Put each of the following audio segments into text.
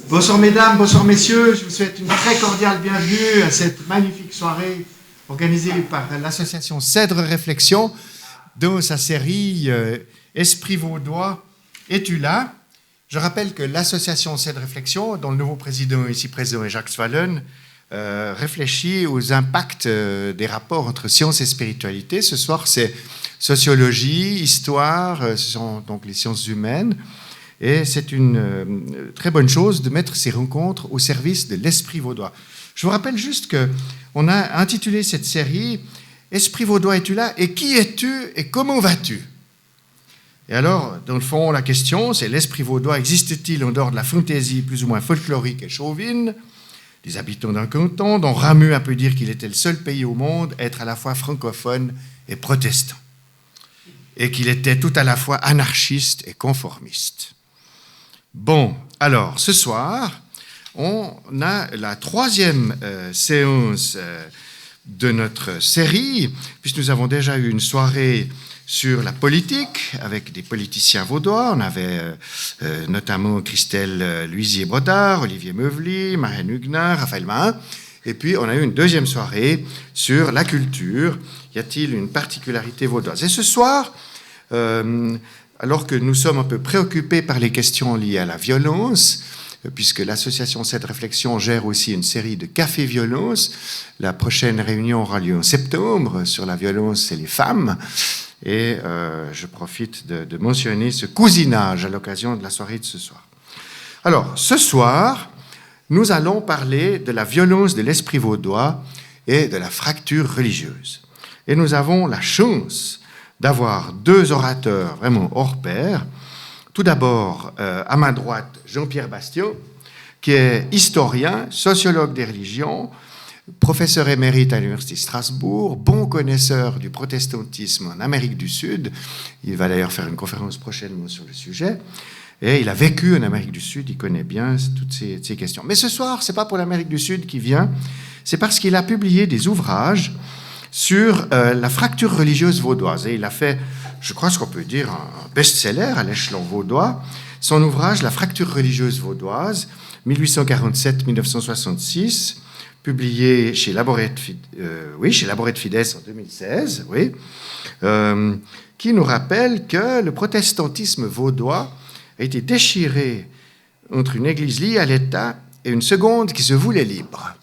Bonsoir mesdames, bonsoir messieurs, je vous souhaite une très cordiale bienvenue à cette magnifique soirée organisée par l'association Cèdre Réflexion dans sa série Esprit Vaudois, es-tu là? Je rappelle que l'association Cèdre Réflexion, dont le nouveau président ici présent est Jacques Swallen, réfléchit aux impacts des rapports entre science et spiritualité. Ce soir, c'est sociologie, histoire, ce sont donc les sciences humaines. Et c'est une très bonne chose de mettre ces rencontres au service de l'esprit vaudois. Je vous rappelle juste qu'on a intitulé cette série « Esprit vaudois, es-tu là? Et qui es-tu et comment vas-tu ?» Et alors, dans le fond, la question, c'est l'esprit vaudois existe-t-il en dehors de la fantaisie plus ou moins folklorique et chauvine des habitants d'un canton dont Ramu a pu dire qu'il était le seul pays au monde à être à la fois francophone et protestant, et qu'il était tout à la fois anarchiste et conformiste. Bon, alors, ce soir, on a la troisième séance de notre série, puisque nous avons déjà eu une soirée sur la politique avec des politiciens vaudois. On avait notamment Christelle Luisier-Brodard, Olivier Meuvely, Marianne Huguenin, Raphaël Mahin. Et puis, on a eu une deuxième soirée sur la culture. Y a-t-il une particularité vaudoise? Et ce soir, alors que nous sommes un peu préoccupés par les questions liées à la violence, puisque l'association Cèdre Réflexion gère aussi une série de cafés violence. La prochaine réunion aura lieu en septembre sur la violence et les femmes. Et je profite de mentionner ce cousinage à l'occasion de la soirée de ce soir. Alors, ce soir, nous allons parler de la violence de l'esprit vaudois et de la fracture religieuse. Et nous avons la chance d'avoir deux orateurs vraiment hors pair. Tout d'abord, à ma droite, Jean-Pierre Bastien, qui est historien, sociologue des religions, professeur émérite à l'Université de Strasbourg, bon connaisseur du protestantisme en Amérique du Sud. Il va d'ailleurs faire une conférence prochainement sur le sujet. Et il a vécu en Amérique du Sud, il connaît bien toutes ces questions. Mais ce soir, ce n'est pas pour l'Amérique du Sud qui vient, c'est parce qu'il a publié des ouvrages sur la fracture religieuse vaudoise. Et il a fait, je crois ce qu'on peut dire, un best-seller à l'échelon vaudois. Son ouvrage, La fracture religieuse vaudoise, 1847-1966, publié chez Laborette Fides en 2016, qui nous rappelle que le protestantisme vaudois a été déchiré entre une église liée à l'État et une seconde qui se voulait libre.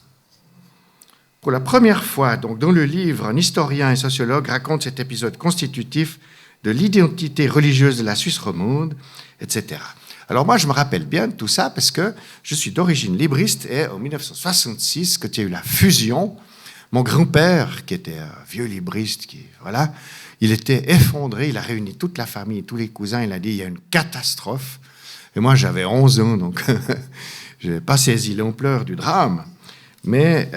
Pour la première fois, donc, dans le livre, un historien et sociologue raconte cet épisode constitutif de l'identité religieuse de la Suisse romande, etc. Alors moi, je me rappelle bien de tout ça parce que je suis d'origine libriste et en 1966, quand il y a eu la fusion, mon grand-père, qui était un vieux libriste, il était effondré, il a réuni toute la famille, tous les cousins, il a dit il y a une catastrophe. Et moi, j'avais 11 ans, donc je n'avais pas saisi l'ampleur du drame. Mais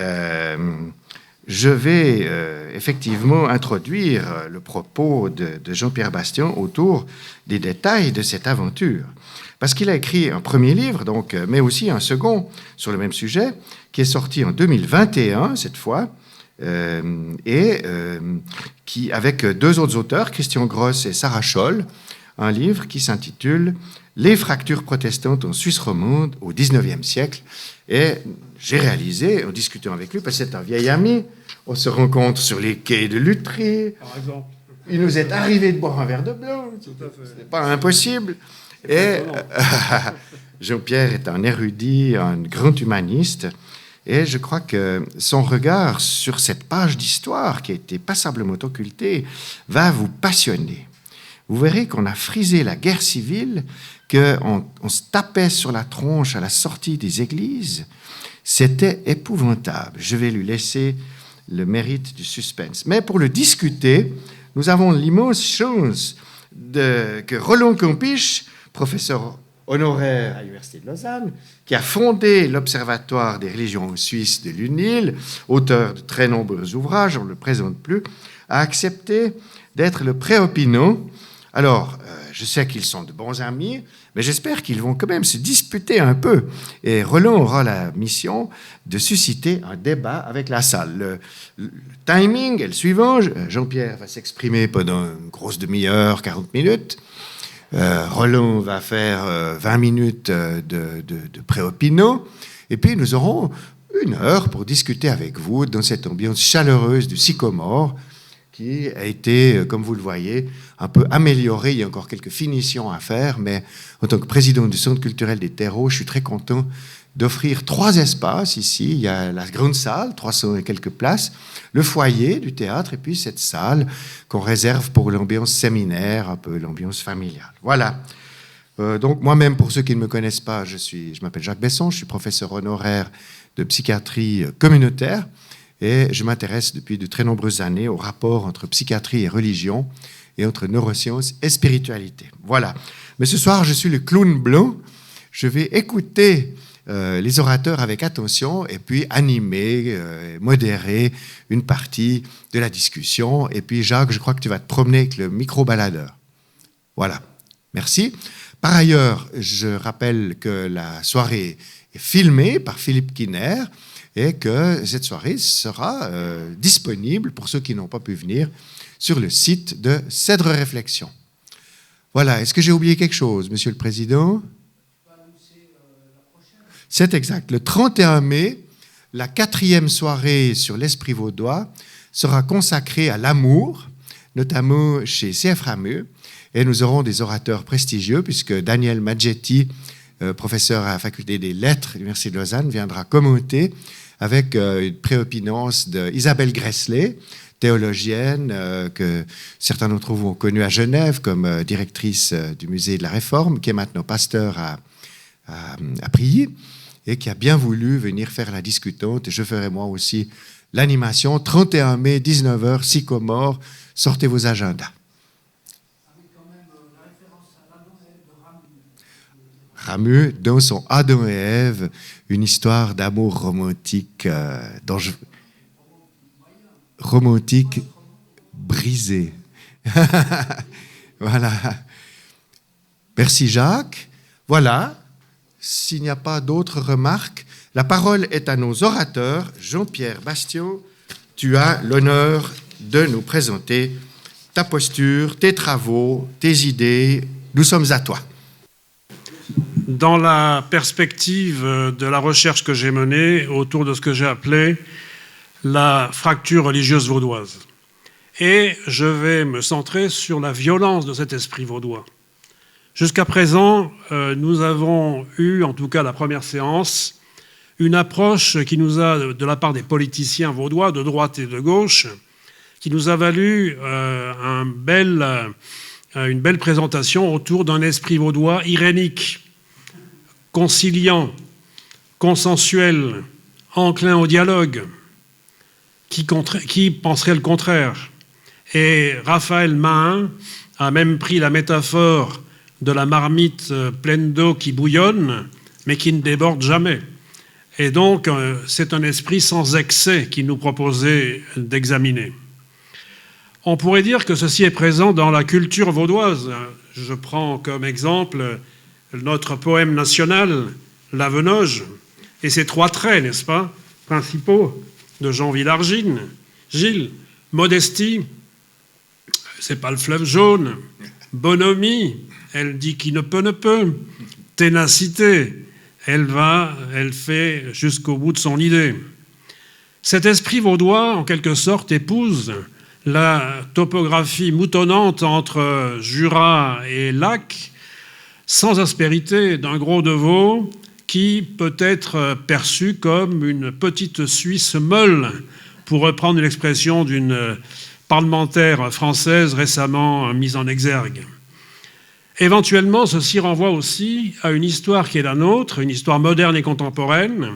je vais effectivement introduire le propos de Jean-Pierre Bastien autour des détails de cette aventure. Parce qu'il a écrit un premier livre, donc, mais aussi un second sur le même sujet, qui est sorti en 2021, cette fois, qui, avec deux autres auteurs, Christian Gross et Sarah Scholl, un livre qui s'intitule « Les fractures protestantes en Suisse romande au XIXe siècle ». Et j'ai réalisé, en discutant avec lui, parce que c'est un vieil ami, on se rencontre sur les quais de Lutry. Par exemple. Il nous est arrivé de boire un verre de blanc. Ce n'est pas impossible. Et Jean-Pierre est un érudit, un grand humaniste. Et je crois que son regard sur cette page d'histoire qui a été passablement occultée va vous passionner. Vous verrez qu'on a frisé la guerre civile, qu'on se tapait sur la tronche à la sortie des églises. C'était épouvantable. Je vais lui laisser le mérite du suspense. Mais pour le discuter, nous avons l'immense chance que Roland Campiche, professeur honoraire à l'Université de Lausanne, qui a fondé l'Observatoire des religions en Suisse de l'UNIL, auteur de très nombreux ouvrages, on ne le présente plus, a accepté d'être le préopinant. Alors, je sais qu'ils sont de bons amis, mais j'espère qu'ils vont quand même se disputer un peu. Et Roland aura la mission de susciter un débat avec la salle. Le timing est le suivant. Jean-Pierre va s'exprimer pendant une grosse demi-heure, 40 minutes. Roland va faire 20 minutes de pré-opinant. Et puis nous aurons 1 heure pour discuter avec vous dans cette ambiance chaleureuse du Sycomore qui a été, comme vous le voyez, un peu améliorée. Il y a encore quelques finitions à faire, mais en tant que président du Centre culturel des terreaux, je suis très content d'offrir 3 espaces ici. Il y a la grande salle, 300 et quelques places, le foyer du théâtre, et puis cette salle qu'on réserve pour l'ambiance séminaire, un peu l'ambiance familiale. Voilà. Donc moi-même, pour ceux qui ne me connaissent pas, je m'appelle Jacques Besson, je suis professeur honoraire de psychiatrie communautaire, et je m'intéresse depuis de très nombreuses années au rapport entre psychiatrie et religion, et entre neurosciences et spiritualité. Voilà. Mais ce soir, je suis le clown blanc. Je vais écouter les orateurs avec attention et puis animer, modérer une partie de la discussion. Et puis, Jacques, je crois que tu vas te promener avec le micro-baladeur. Voilà. Merci. Par ailleurs, je rappelle que la soirée est filmée par Philippe Kinner et que cette soirée sera disponible pour ceux qui n'ont pas pu venir sur le site de Cèdre Réflexion. Voilà. Est-ce que j'ai oublié quelque chose, Monsieur le Président ? C'est exact. Le 31 mai, la 4e soirée sur l'esprit vaudois sera consacrée à l'amour, notamment chez CF Rameux. Et nous aurons des orateurs prestigieux, puisque Daniel Maggetti, professeur à la faculté des lettres de l'Université de Lausanne, viendra commenter avec une préopinance d'Isabelle Gressley, théologienne que certains d'entre vous ont connue à Genève comme directrice du musée de la Réforme, qui est maintenant pasteur à Prilly, et qui a bien voulu venir faire la discutante. Et je ferai moi aussi l'animation. 31 mai, 19h, Sycomore. Sortez vos agendas. Avec quand même la référence à Adam et Ève de Ramu, dans son Adam et Ève, une histoire d'amour romantique, romantique brisé. Voilà. Merci Jacques. Voilà. S'il n'y a pas d'autres remarques, la parole est à nos orateurs. Jean-Pierre Bastien, tu as l'honneur de nous présenter ta posture, tes travaux, tes idées. Nous sommes à toi. Dans la perspective de la recherche que j'ai menée autour de ce que j'ai appelé la fracture religieuse vaudoise. Et je vais me centrer sur la violence de cet esprit vaudois. Jusqu'à présent, nous avons eu, en tout cas la première séance, une approche qui nous a, de la part des politiciens vaudois, de droite et de gauche, qui nous a valu une belle présentation autour d'un esprit vaudois irénique, conciliant, consensuel, enclin au dialogue, qui penserait le contraire. Et Raphaël Mahin a même pris la métaphore de la marmite pleine d'eau qui bouillonne, mais qui ne déborde jamais. Et donc, c'est un esprit sans excès qu'il nous proposait d'examiner. On pourrait dire que ceci est présent dans la culture vaudoise. Je prends comme exemple notre poème national, L'Avenoge, et ses 3 traits, n'est-ce pas, principaux de Jean Villargine. Gilles, modestie, c'est pas le fleuve jaune. Bonhomie, elle dit qui ne peut, ne peut. Ténacité, elle fait jusqu'au bout de son idée. Cet esprit vaudois, en quelque sorte, épouse la topographie moutonnante entre Jura et Lac, sans aspérité d'un gros de veau qui peut être perçu comme une petite Suisse molle, pour reprendre l'expression d'une parlementaire française récemment mise en exergue. Éventuellement, ceci renvoie aussi à une histoire qui est la nôtre, une histoire moderne et contemporaine,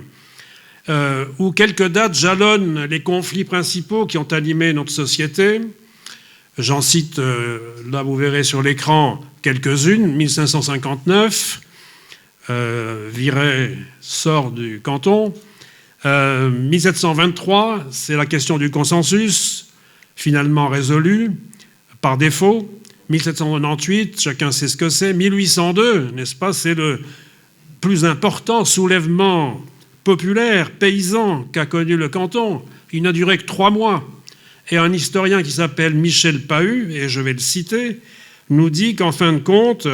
où quelques dates jalonnent les conflits principaux qui ont animé notre société. J'en cite, là vous verrez sur l'écran, quelques-unes. 1559, Viret sort du canton. 1723, c'est la question du consensus, finalement résolu, par défaut. 1798, chacun sait ce que c'est. 1802, n'est-ce pas, c'est le plus important soulèvement populaire, paysan, qu'a connu le canton. Il n'a duré que 3 mois. Et un historien qui s'appelle Michel Pahu, et je vais le citer, nous dit qu'en fin de compte,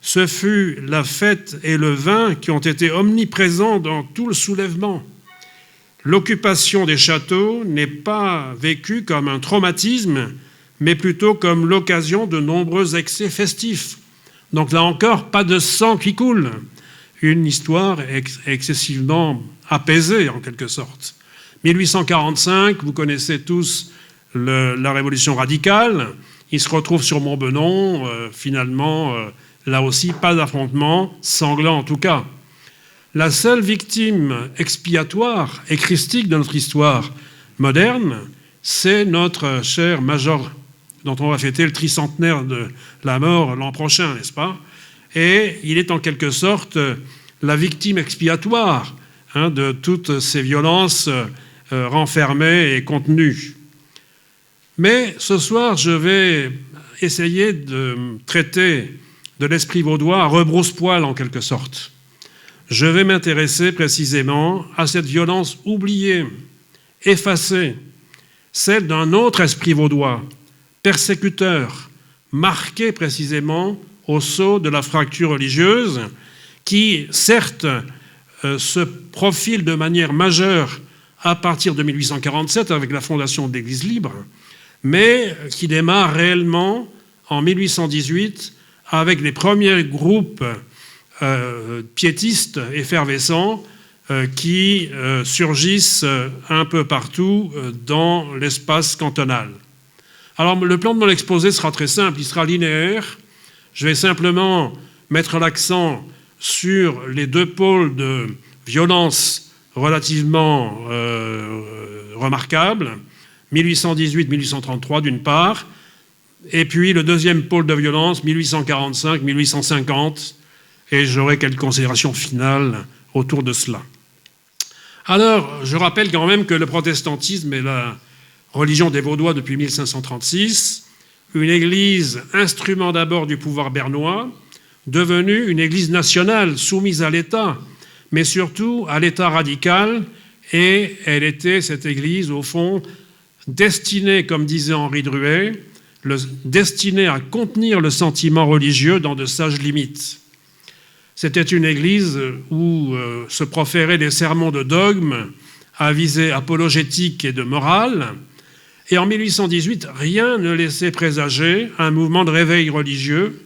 ce fut la fête et le vin qui ont été omniprésents dans tout le soulèvement. L'occupation des châteaux n'est pas vécue comme un traumatisme, mais plutôt comme l'occasion de nombreux excès festifs. Donc là encore, pas de sang qui coule. Une histoire excessivement apaisée, en quelque sorte. 1845, vous connaissez tous la Révolution radicale. Il se retrouve sur Montbenon. Finalement, là aussi, pas d'affrontement, sanglant en tout cas. La seule victime expiatoire et christique de notre histoire moderne, c'est notre cher Major, dont on va fêter le tricentenaire de la mort l'an prochain, n'est-ce pas? Et il est en quelque sorte la victime expiatoire de toutes ces violences renfermées et contenues. Mais ce soir, je vais essayer de traiter de l'esprit vaudois à rebrousse-poil en quelque sorte. Je vais m'intéresser précisément à cette violence oubliée, effacée, celle d'un autre esprit vaudois, persécuteur, marqué précisément au sceau de la fracture religieuse, qui, certes, se profile de manière majeure à partir de 1847 avec la fondation de l'Église libre, mais qui démarre réellement en 1818 avec les premiers groupes piétistes effervescents qui surgissent un peu partout dans l'espace cantonal. Alors, le plan de mon exposé sera très simple, il sera linéaire. Je vais simplement mettre l'accent sur les deux pôles de violence relativement remarquables, 1818-1833 d'une part, et puis le deuxième pôle de violence, 1845-1850, et j'aurai quelques considérations finales autour de cela. Alors, je rappelle quand même que le protestantisme est la religion des Vaudois depuis 1536, une église instrument d'abord du pouvoir bernois, devenue une église nationale soumise à l'État, mais surtout à l'État radical, et elle était, cette église, au fond, destinée, comme disait Henri Druet, destinée à contenir le sentiment religieux dans de sages limites. C'était une église où se proféraient des sermons de dogme à visée apologétique et de morale. Et en 1818, rien ne laissait présager un mouvement de réveil religieux,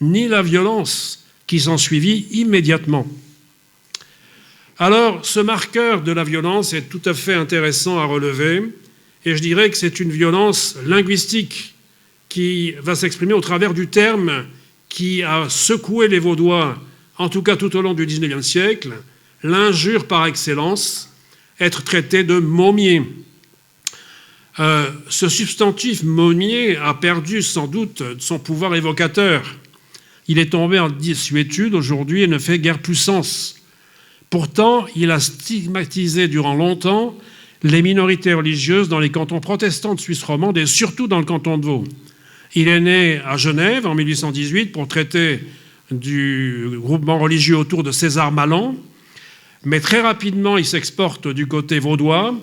ni la violence qui s'ensuivit immédiatement. Alors, ce marqueur de la violence est tout à fait intéressant à relever, et je dirais que c'est une violence linguistique qui va s'exprimer au travers du terme qui a secoué les Vaudois, en tout cas tout au long du XIXe siècle, l'injure par excellence, être traité de mommier. Ce substantif mommier a perdu sans doute son pouvoir évocateur. Il est tombé en désuétude aujourd'hui et ne fait guère plus sens. Pourtant, il a stigmatisé durant longtemps les minorités religieuses dans les cantons protestants de Suisse romande et surtout dans le canton de Vaud. Il est né à Genève en 1818 pour traiter du groupement religieux autour de César Malan, mais très rapidement il s'exporte du côté vaudois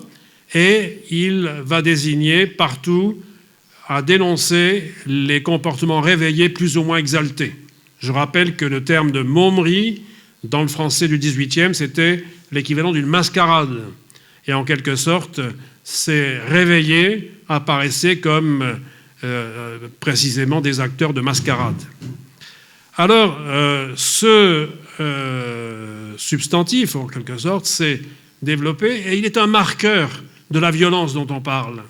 et il va désigner partout à dénoncer les comportements réveillés plus ou moins exaltés. Je rappelle que le terme de momerie dans le français du XVIIIe, c'était l'équivalent d'une mascarade. Et en quelque sorte, ces réveillés apparaissaient comme précisément des acteurs de mascarade. Alors, ce substantif, en quelque sorte, s'est développé et il est un marqueur de la violence dont on parle.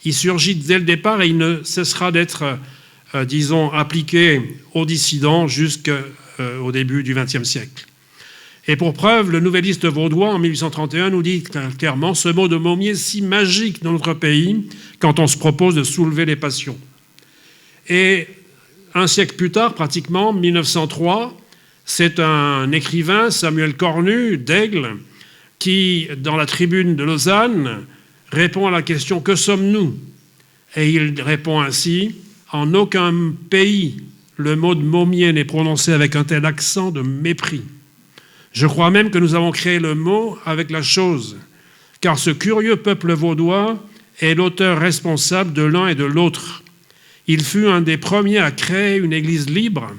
Il surgit dès le départ et il ne cessera d'être, disons, appliqué aux dissidents jusqu'au début du XXe siècle. Et pour preuve, le Nouvelliste vaudois, en 1831, nous dit clairement ce mot de mommier si magique dans notre pays quand on se propose de soulever les passions. Et un siècle plus tard, pratiquement, 1903, c'est un écrivain, Samuel Cornu, d'Aigle, qui, dans la tribune de Lausanne, répond à la question « Que sommes-nous » Et il répond ainsi « En aucun pays, le mot de mommier n'est prononcé avec un tel accent de mépris. Je crois même que nous avons créé le mot avec la chose, car ce curieux peuple vaudois est l'auteur responsable de l'un et de l'autre. Il fut un des premiers à créer une église libre,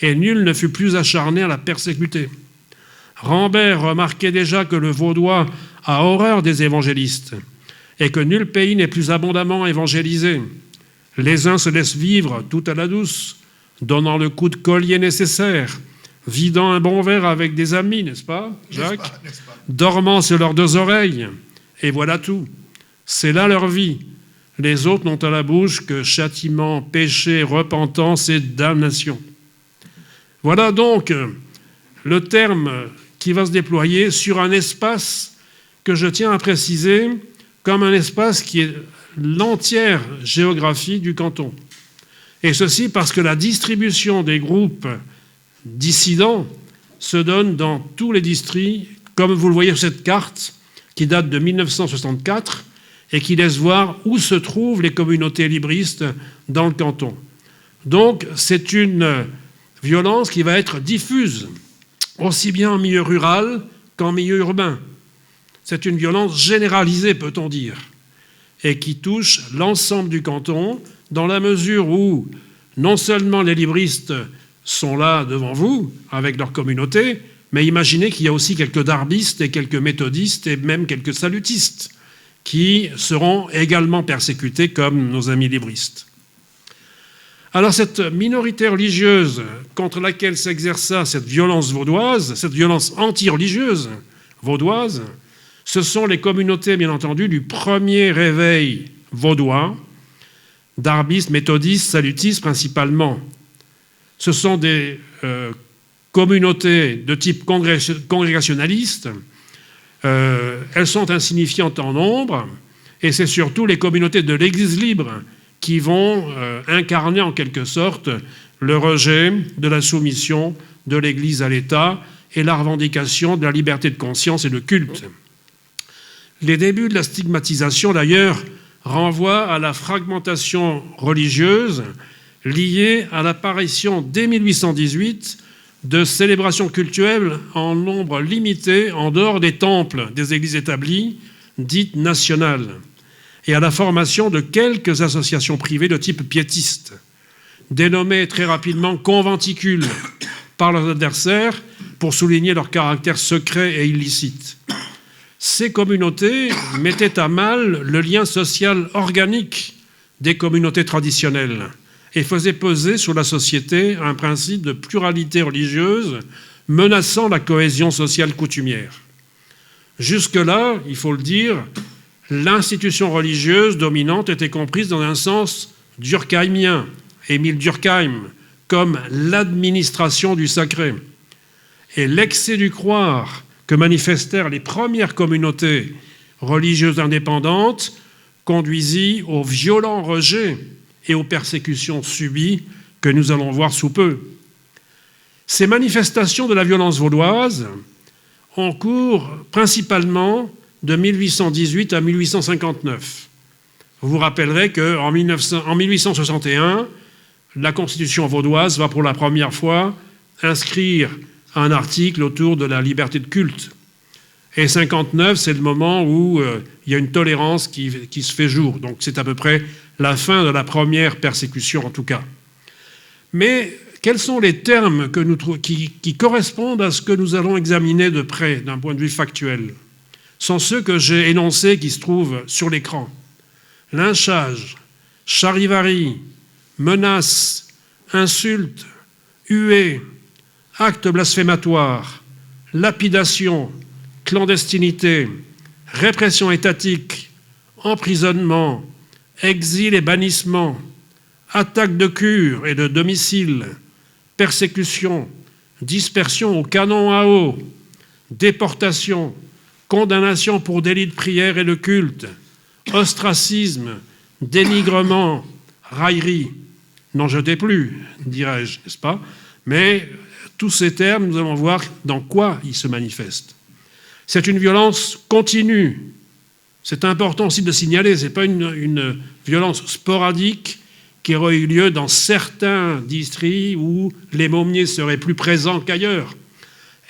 et nul ne fut plus acharné à la persécuter. Rambert remarquait déjà que le Vaudois a horreur des évangélistes, et que nul pays n'est plus abondamment évangélisé. Les uns se laissent vivre tout à la douce, donnant le coup de collier nécessaire, vidant un bon verre avec des amis, n'est-ce pas, Jacques ? N'est-ce pas. Dormant sur leurs deux oreilles, et voilà tout. C'est là leur vie. Les autres n'ont à la bouche que châtiment, péché, repentance et damnation. Voilà donc le terme qui va se déployer sur un espace que je tiens à préciser comme un espace qui est l'entière géographie du canton. Et ceci parce que la distribution des groupes dissidents se donne dans tous les districts, comme vous le voyez sur cette carte, qui date de 1964 et qui laisse voir où se trouvent les communautés libristes dans le canton. Donc, c'est une violence qui va être diffuse, aussi bien en milieu rural qu'en milieu urbain. C'est une violence généralisée, peut-on dire, et qui touche l'ensemble du canton, dans la mesure où non seulement les libristes sont là devant vous, avec leur communauté, mais imaginez qu'il y a aussi quelques darbistes et quelques méthodistes et même quelques salutistes qui seront également persécutés comme nos amis libristes. Alors cette minorité religieuse contre laquelle s'exerça cette violence vaudoise, cette violence anti-religieuse vaudoise, ce sont les communautés, bien entendu, du premier réveil vaudois, darbistes, méthodistes, salutistes principalement. Ce sont des communautés de type congrégationaliste. Elles sont insignifiantes en nombre, et c'est surtout les communautés de l'Église libre qui vont incarner en quelque sorte le rejet de la soumission de l'Église à l'État et la revendication de la liberté de conscience et de culte. Les débuts de la stigmatisation, d'ailleurs, renvoient à la fragmentation religieuse liée à l'apparition dès 1818 de célébrations cultuelles en nombre limité en dehors des temples des églises établies, dites nationales, et à la formation de quelques associations privées de type piétiste, dénommées très rapidement conventicules par leurs adversaires pour souligner leur caractère secret et illicite. Ces communautés mettaient à mal le lien social organique des communautés traditionnelles et faisaient peser sur la société un principe de pluralité religieuse menaçant la cohésion sociale coutumière. Jusque-là, il faut le dire, l'institution religieuse dominante était comprise dans un sens durkheimien, Émile Durkheim, comme l'administration du sacré. Et l'excès du croire que manifestèrent les premières communautés religieuses indépendantes conduisit au violent rejet et aux persécutions subies que nous allons voir sous peu. Ces manifestations de la violence vaudoise ont cours principalement de 1818 à 1859. Vous vous rappellerez qu'en 1861, la Constitution vaudoise va pour la première fois inscrire un article autour de la liberté de culte. Et 59, c'est le moment où il y a une tolérance qui se fait jour. Donc c'est à peu près la fin de la première persécution, en tout cas. Mais quels sont les termes qui correspondent à ce que nous allons examiner de près, d'un point de vue factuel ? Sont ceux que j'ai énoncés qui se trouvent sur l'écran. Lynchage, charivari, menaces, insultes, huées, actes blasphématoires, lapidation, clandestinité, répression étatique, emprisonnement, exil et bannissement, attaque de cure et de domicile, persécution, dispersion au canon à eau, déportation, condamnation pour délit de prière et de culte, ostracisme, dénigrement, raillerie. N'en jetez plus, dirais-je, n'est-ce pas ? Mais tous ces termes, nous allons voir dans quoi ils se manifestent. C'est une violence continue. C'est important aussi de le signaler, ce n'est pas une violence sporadique qui aurait eu lieu dans certains districts où les mômiers seraient plus présents qu'ailleurs.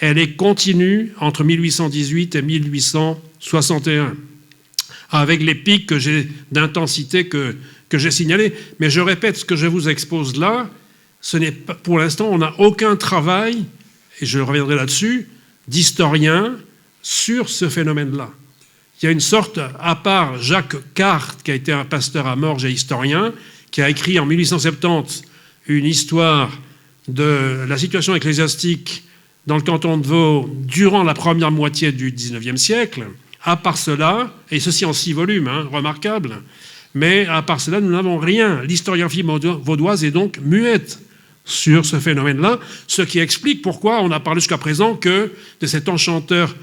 Elle est continue entre 1818 et 1861, avec les pics d'intensité que que j'ai signalés. Mais je répète, ce que je vous expose là, ce n'est pas, pour l'instant, on n'a aucun travail, et je reviendrai là-dessus, d'historien sur ce phénomène-là. Il y a une sorte, à part Jacques Carte, qui a été un pasteur à Morges et historien, qui a écrit en 1870 une histoire de la situation ecclésiastique dans le canton de Vaud durant la première moitié du XIXe siècle. À part cela, et ceci en 6 volumes, remarquable, mais à part cela, nous n'avons rien. L'historiographie vaudoise est donc muette sur ce phénomène-là, ce qui explique pourquoi on a parlé jusqu'à présent que de cet enchanteur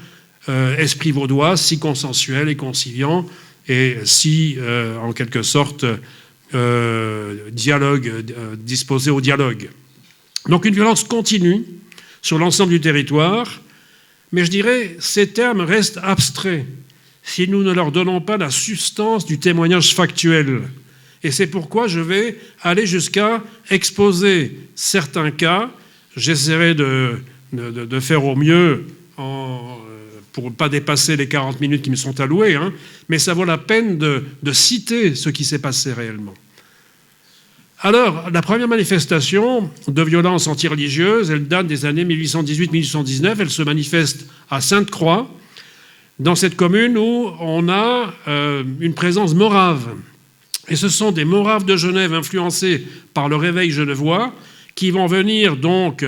esprit vaudois si consensuel et conciliant et si, en quelque sorte, disposé au dialogue. Donc une violence continue sur l'ensemble du territoire, mais je dirais ces termes restent abstraits si nous ne leur donnons pas la substance du témoignage factuel. Et c'est pourquoi je vais aller jusqu'à exposer certains cas. J'essaierai de faire au mieux pour ne pas dépasser les 40 minutes qui me sont allouées, mais ça vaut la peine de citer ce qui s'est passé réellement. Alors, la première manifestation de violence anti-religieuse, elle date des années 1818-1819, elle se manifeste à Sainte-Croix, dans cette commune où on a une présence morave. Et ce sont des moraves de Genève influencés par le réveil genevois qui vont venir donc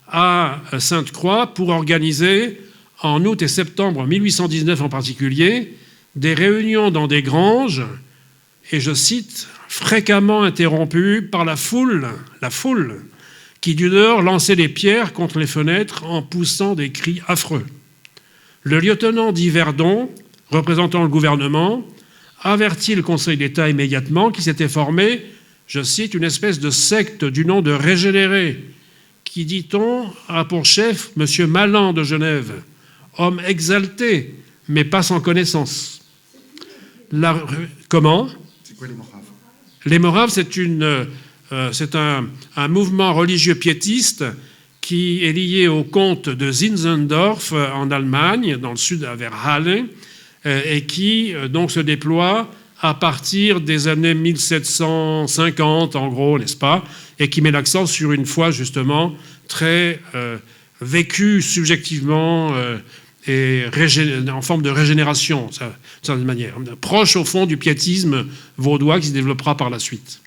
à Sainte-Croix pour organiser, en août et septembre 1819 en particulier, des réunions dans des granges, et je cite, fréquemment interrompues par la foule qui du dehors lançait des pierres contre les fenêtres en poussant des cris affreux. Le lieutenant d'Yverdon, représentant le gouvernement, avertit le Conseil d'État immédiatement qu'il s'était formé, je cite, une espèce de secte du nom de Régénérés, qui, dit-on, a pour chef M. Malan de Genève, homme exalté, mais pas sans connaissance. Comment ? C'est quoi les moraves ? Les moraves, c'est un mouvement religieux piétiste qui est lié au comte de Zinzendorf en Allemagne, dans le sud vers Halle, et qui donc se déploie à partir des années 1750, en gros, n'est-ce pas, et qui met l'accent sur une foi justement très vécue subjectivement et en forme de régénération, d'une certaine manière, proche au fond du piétisme vaudois qui se développera par la suite.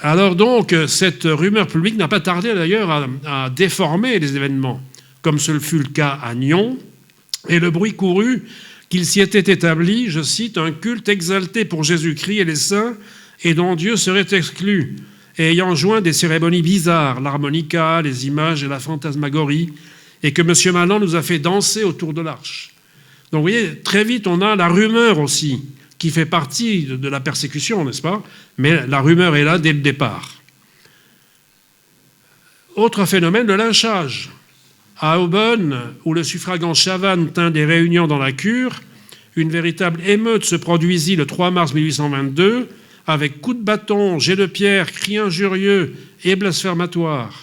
Alors donc, cette rumeur publique n'a pas tardé d'ailleurs à déformer les événements, comme ce fut le cas à Nyon, et le bruit courut qu'il s'y était établi, je cite, un culte exalté pour Jésus-Christ et les saints, et dont Dieu serait exclu, et ayant joint des cérémonies bizarres, l'harmonica, les images et la fantasmagorie, et que M. Malan nous a fait danser autour de l'arche. Donc vous voyez, très vite, on a la rumeur aussi, qui fait partie de la persécution, n'est-ce pas? Mais la rumeur est là dès le départ. Autre phénomène, le lynchage. À Aubonne, où le suffragant Chavannes tint des réunions dans la cure, une véritable émeute se produisit le 3 mars 1822, avec coups de bâton, jets de pierre, cris injurieux et blasphématoires.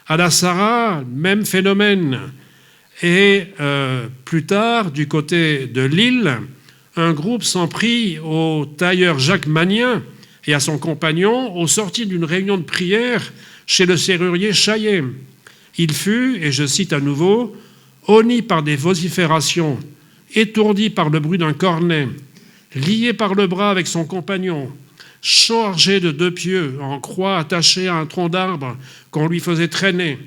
À la Sarraz, même phénomène. Et plus tard, du côté de Lille, un groupe s'en prit au tailleur Jacques Magnien et à son compagnon au sortir d'une réunion de prière chez le serrurier Chaillet. Il fut, et je cite à nouveau, « honni par des vociférations, étourdi par le bruit d'un cornet, lié par le bras avec son compagnon, chargé de 2 pieux en croix attachés à un tronc d'arbre qu'on lui faisait traîner,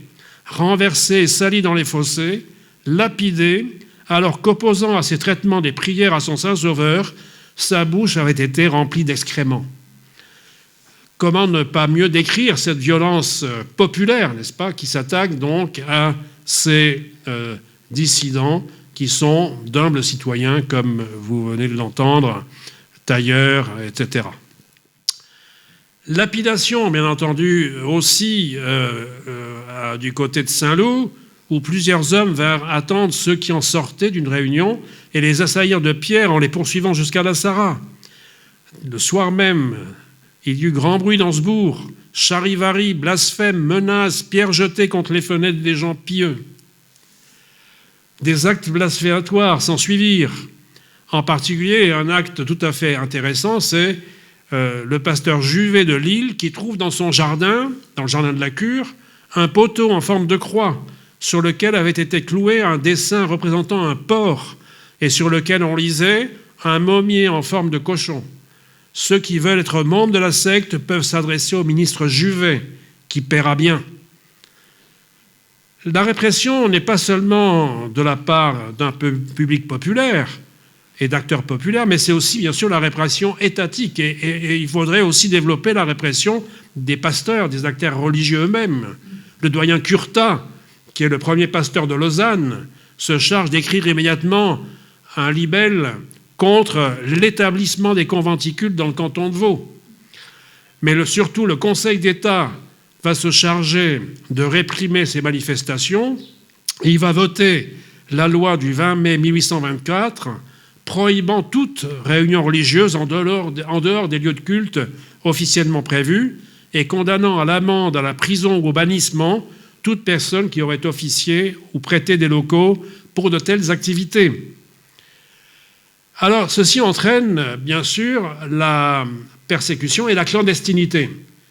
renversé et sali dans les fossés, lapidé, alors qu'opposant à ces traitements des prières à son Saint-Sauveur, sa bouche avait été remplie d'excréments. » Comment ne pas mieux décrire cette violence populaire, n'est-ce pas, qui s'attaque donc à ces dissidents qui sont d'humbles citoyens, comme vous venez de l'entendre, tailleurs, etc. Lapidation, bien entendu, aussi du côté de Saint-Loup, où plusieurs hommes vinrent attendre ceux qui en sortaient d'une réunion et les assaillir de pierres en les poursuivant jusqu'à la Sarraz. Le soir même, il y eut grand bruit dans ce bourg, charivari, blasphème, menaces, pierres jetées contre les fenêtres des gens pieux. Des actes blasphématoires s'en suivirent. En particulier, un acte tout à fait intéressant, c'est le pasteur Juvet de Lille, qui trouve dans son jardin, dans le jardin de la cure, un poteau en forme de croix, sur lequel avait été cloué un dessin représentant un porc, et sur lequel on lisait « un mommier en forme de cochon ». Ceux qui veulent être membres de la secte peuvent s'adresser au ministre Juvet, qui paiera bien. La répression n'est pas seulement de la part d'un public populaire et d'acteurs populaires, mais c'est aussi, bien sûr, la répression étatique. Et il faudrait aussi développer la répression des pasteurs, des acteurs religieux eux-mêmes. Le doyen Curtat, qui est le premier pasteur de Lausanne, se charge d'écrire immédiatement un libelle contre l'établissement des conventicules dans le canton de Vaud. Mais surtout, le Conseil d'État va se charger de réprimer ces manifestations. Et il va voter la loi du 20 mai 1824 prohibant toute réunion religieuse en dehors des lieux de culte officiellement prévus et condamnant à l'amende, à la prison ou au bannissement toute personne qui aurait officié ou prêté des locaux pour de telles activités. Alors, ceci entraîne, bien sûr, la persécution et la clandestinité.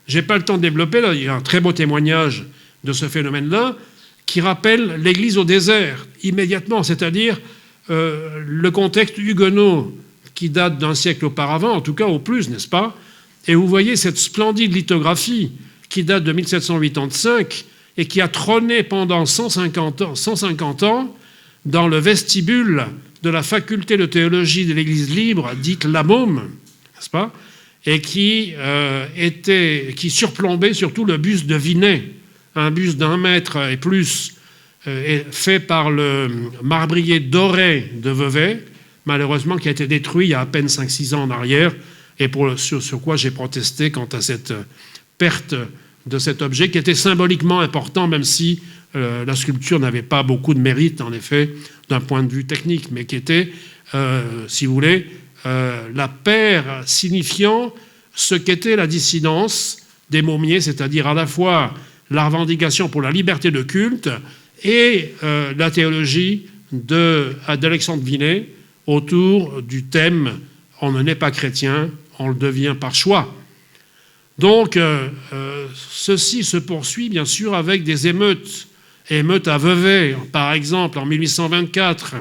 Je n'ai pas le temps de développer, là, il y a un très beau témoignage de ce phénomène-là, qui rappelle l'Église au désert, immédiatement, c'est-à-dire le contexte huguenot qui date d'un siècle auparavant, en tout cas au plus, n'est-ce pas? Et vous voyez cette splendide lithographie qui date de 1785 et qui a trôné pendant 150 ans dans le vestibule de la faculté de théologie de l'Église libre, dite la Môme, n'est-ce pas? Et qui surplombait surtout le buste de Vinet, un buste d'1 mètre et plus, fait par le marbrier doré de Vevey, malheureusement qui a été détruit il y a à peine 5-6 ans en arrière, et sur quoi j'ai protesté quant à cette perte de cet objet qui était symboliquement important, même si la sculpture n'avait pas beaucoup de mérite, en effet, d'un point de vue technique, mais qui était, si vous voulez, la paire signifiant ce qu'était la dissidence des mômiers, c'est-à-dire à la fois la revendication pour la liberté de culte et la théologie d'Alexandre Vinet autour du thème « On ne naît pas chrétien, on le devient par choix ». Donc, ceci se poursuit bien sûr avec des émeutes. Émeutes à Vevey, par exemple, en 1824,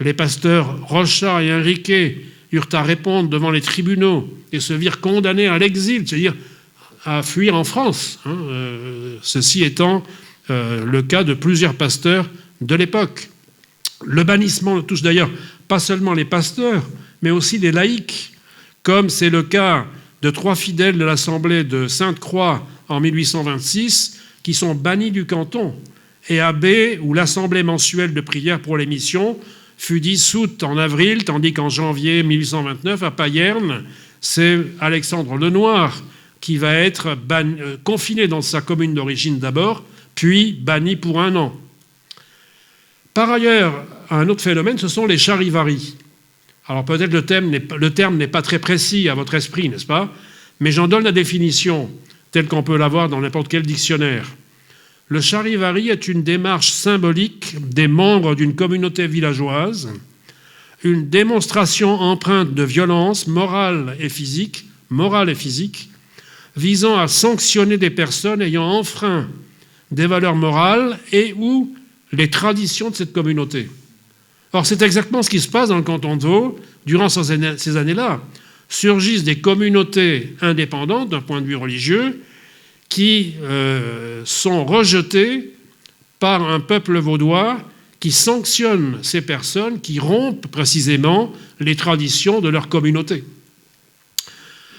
les pasteurs Rochat et Henriquet eurent à répondre devant les tribunaux et se virent condamnés à l'exil, c'est-à-dire à fuir en France, ceci étant le cas de plusieurs pasteurs de l'époque. Le bannissement ne touche d'ailleurs pas seulement les pasteurs, mais aussi les laïcs, comme c'est le cas de 3 fidèles de l'Assemblée de Sainte-Croix en 1826, qui sont bannis du canton, et à B, où l'Assemblée mensuelle de prière pour les missions fut dissoute en avril, tandis qu'en janvier 1829, à Payerne, c'est Alexandre Lenoir qui va être confiné dans sa commune d'origine d'abord, puis banni pour 1 an. Par ailleurs, un autre phénomène, ce sont les charivaris. Alors peut-être le terme n'est pas très précis à votre esprit, n'est-ce pas? Mais j'en donne la définition telle qu'on peut l'avoir dans n'importe quel dictionnaire. Le charivari est une démarche symbolique des membres d'une communauté villageoise, une démonstration empreinte de violence morale et physique, visant à sanctionner des personnes ayant enfreint des valeurs morales et ou les traditions de cette communauté. Or, c'est exactement ce qui se passe dans le canton de Vaud. Durant ces années-là, surgissent des communautés indépendantes d'un point de vue religieux qui sont rejetées par un peuple vaudois qui sanctionne ces personnes qui rompent précisément les traditions de leur communauté.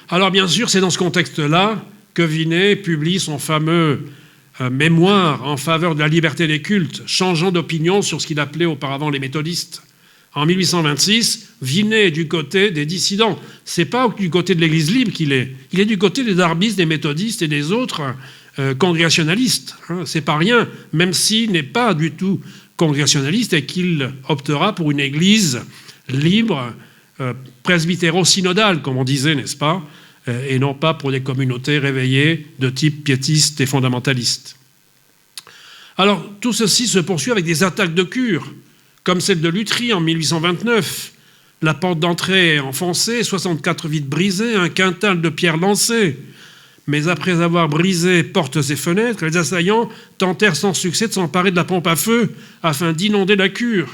Alors bien sûr, c'est dans ce contexte-là que Vinet publie son fameux mémoire en faveur de la liberté des cultes, changeant d'opinion sur ce qu'il appelait auparavant les méthodistes. En 1826, Vinet est du côté des dissidents. C'est pas du côté de l'Église libre qu'il est. Il est du côté des darbistes, des méthodistes et des autres congrégationalistes. C'est pas rien, même s'il n'est pas du tout congrégationaliste et qu'il optera pour une Église libre, presbytéro-synodale, comme on disait, n'est-ce pas, et non pas pour des communautés réveillées de type piétiste et fondamentaliste. Alors, tout ceci se poursuit avec des attaques de cure, comme celle de Lutry en 1829. La porte d'entrée est enfoncée, 64 vitres brisées, un quintal de pierre lancé. Mais après avoir brisé portes et fenêtres, les assaillants tentèrent sans succès de s'emparer de la pompe à feu afin d'inonder la cure.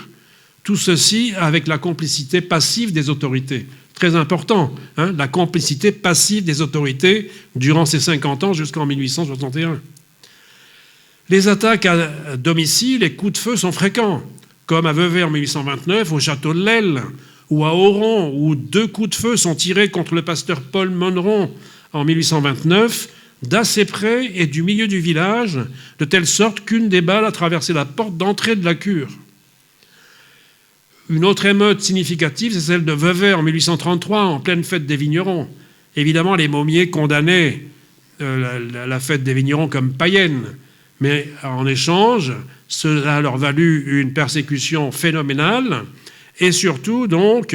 Tout ceci avec la complicité passive des autorités. Très important, hein, la complicité passive des autorités durant ces 50 ans jusqu'en 1861. Les attaques à domicile et coups de feu sont fréquents, comme à Vevey en 1829, au château de l'Aile, ou à Oron, où 2 coups de feu sont tirés contre le pasteur Paul Monneron en 1829, d'assez près et du milieu du village, de telle sorte qu'une des balles a traversé la porte d'entrée de la cure. Une autre émeute significative, c'est celle de Vevey en 1833, en pleine fête des vignerons. Évidemment, les Mômiers condamnaient la fête des vignerons comme païenne, mais en échange, cela leur valut une persécution phénoménale, et surtout, donc,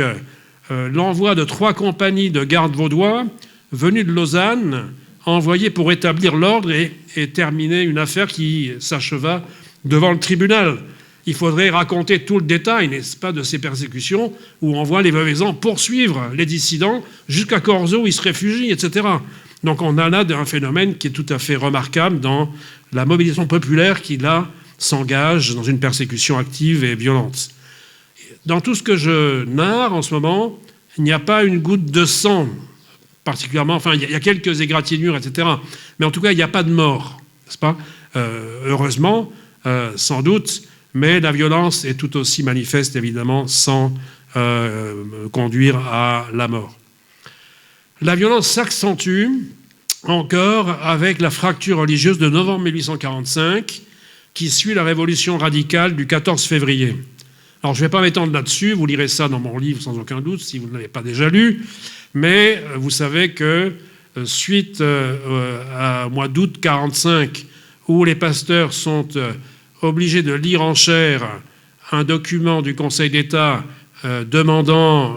l'envoi de 3 compagnies de gardes vaudois venues de Lausanne, envoyées pour établir l'ordre et terminer une affaire qui s'acheva devant le tribunal. Il faudrait raconter tout le détail, n'est-ce pas, de ces persécutions, où on voit les Veveysans poursuivre les dissidents jusqu'à Corzo, où ils se réfugient, etc. Donc on a là un phénomène qui est tout à fait remarquable dans la mobilisation populaire qui, là, s'engage dans une persécution active et violente. Dans tout ce que je narre en ce moment, il n'y a pas une goutte de sang, particulièrement, enfin, il y a quelques égratignures, etc. Mais en tout cas, il n'y a pas de mort, n'est-ce pas ? Heureusement, sans doute, mais la violence est tout aussi manifeste, évidemment, sans conduire à la mort. La violence s'accentue encore avec la fracture religieuse de novembre 1845, qui suit la révolution radicale du 14 février. Alors, je ne vais pas m'étendre là-dessus, vous lirez ça dans mon livre sans aucun doute, si vous ne l'avez pas déjà lu, mais vous savez que suite au mois d'août 1945, où les pasteurs sont obligés de lire en chair un document du Conseil d'État demandant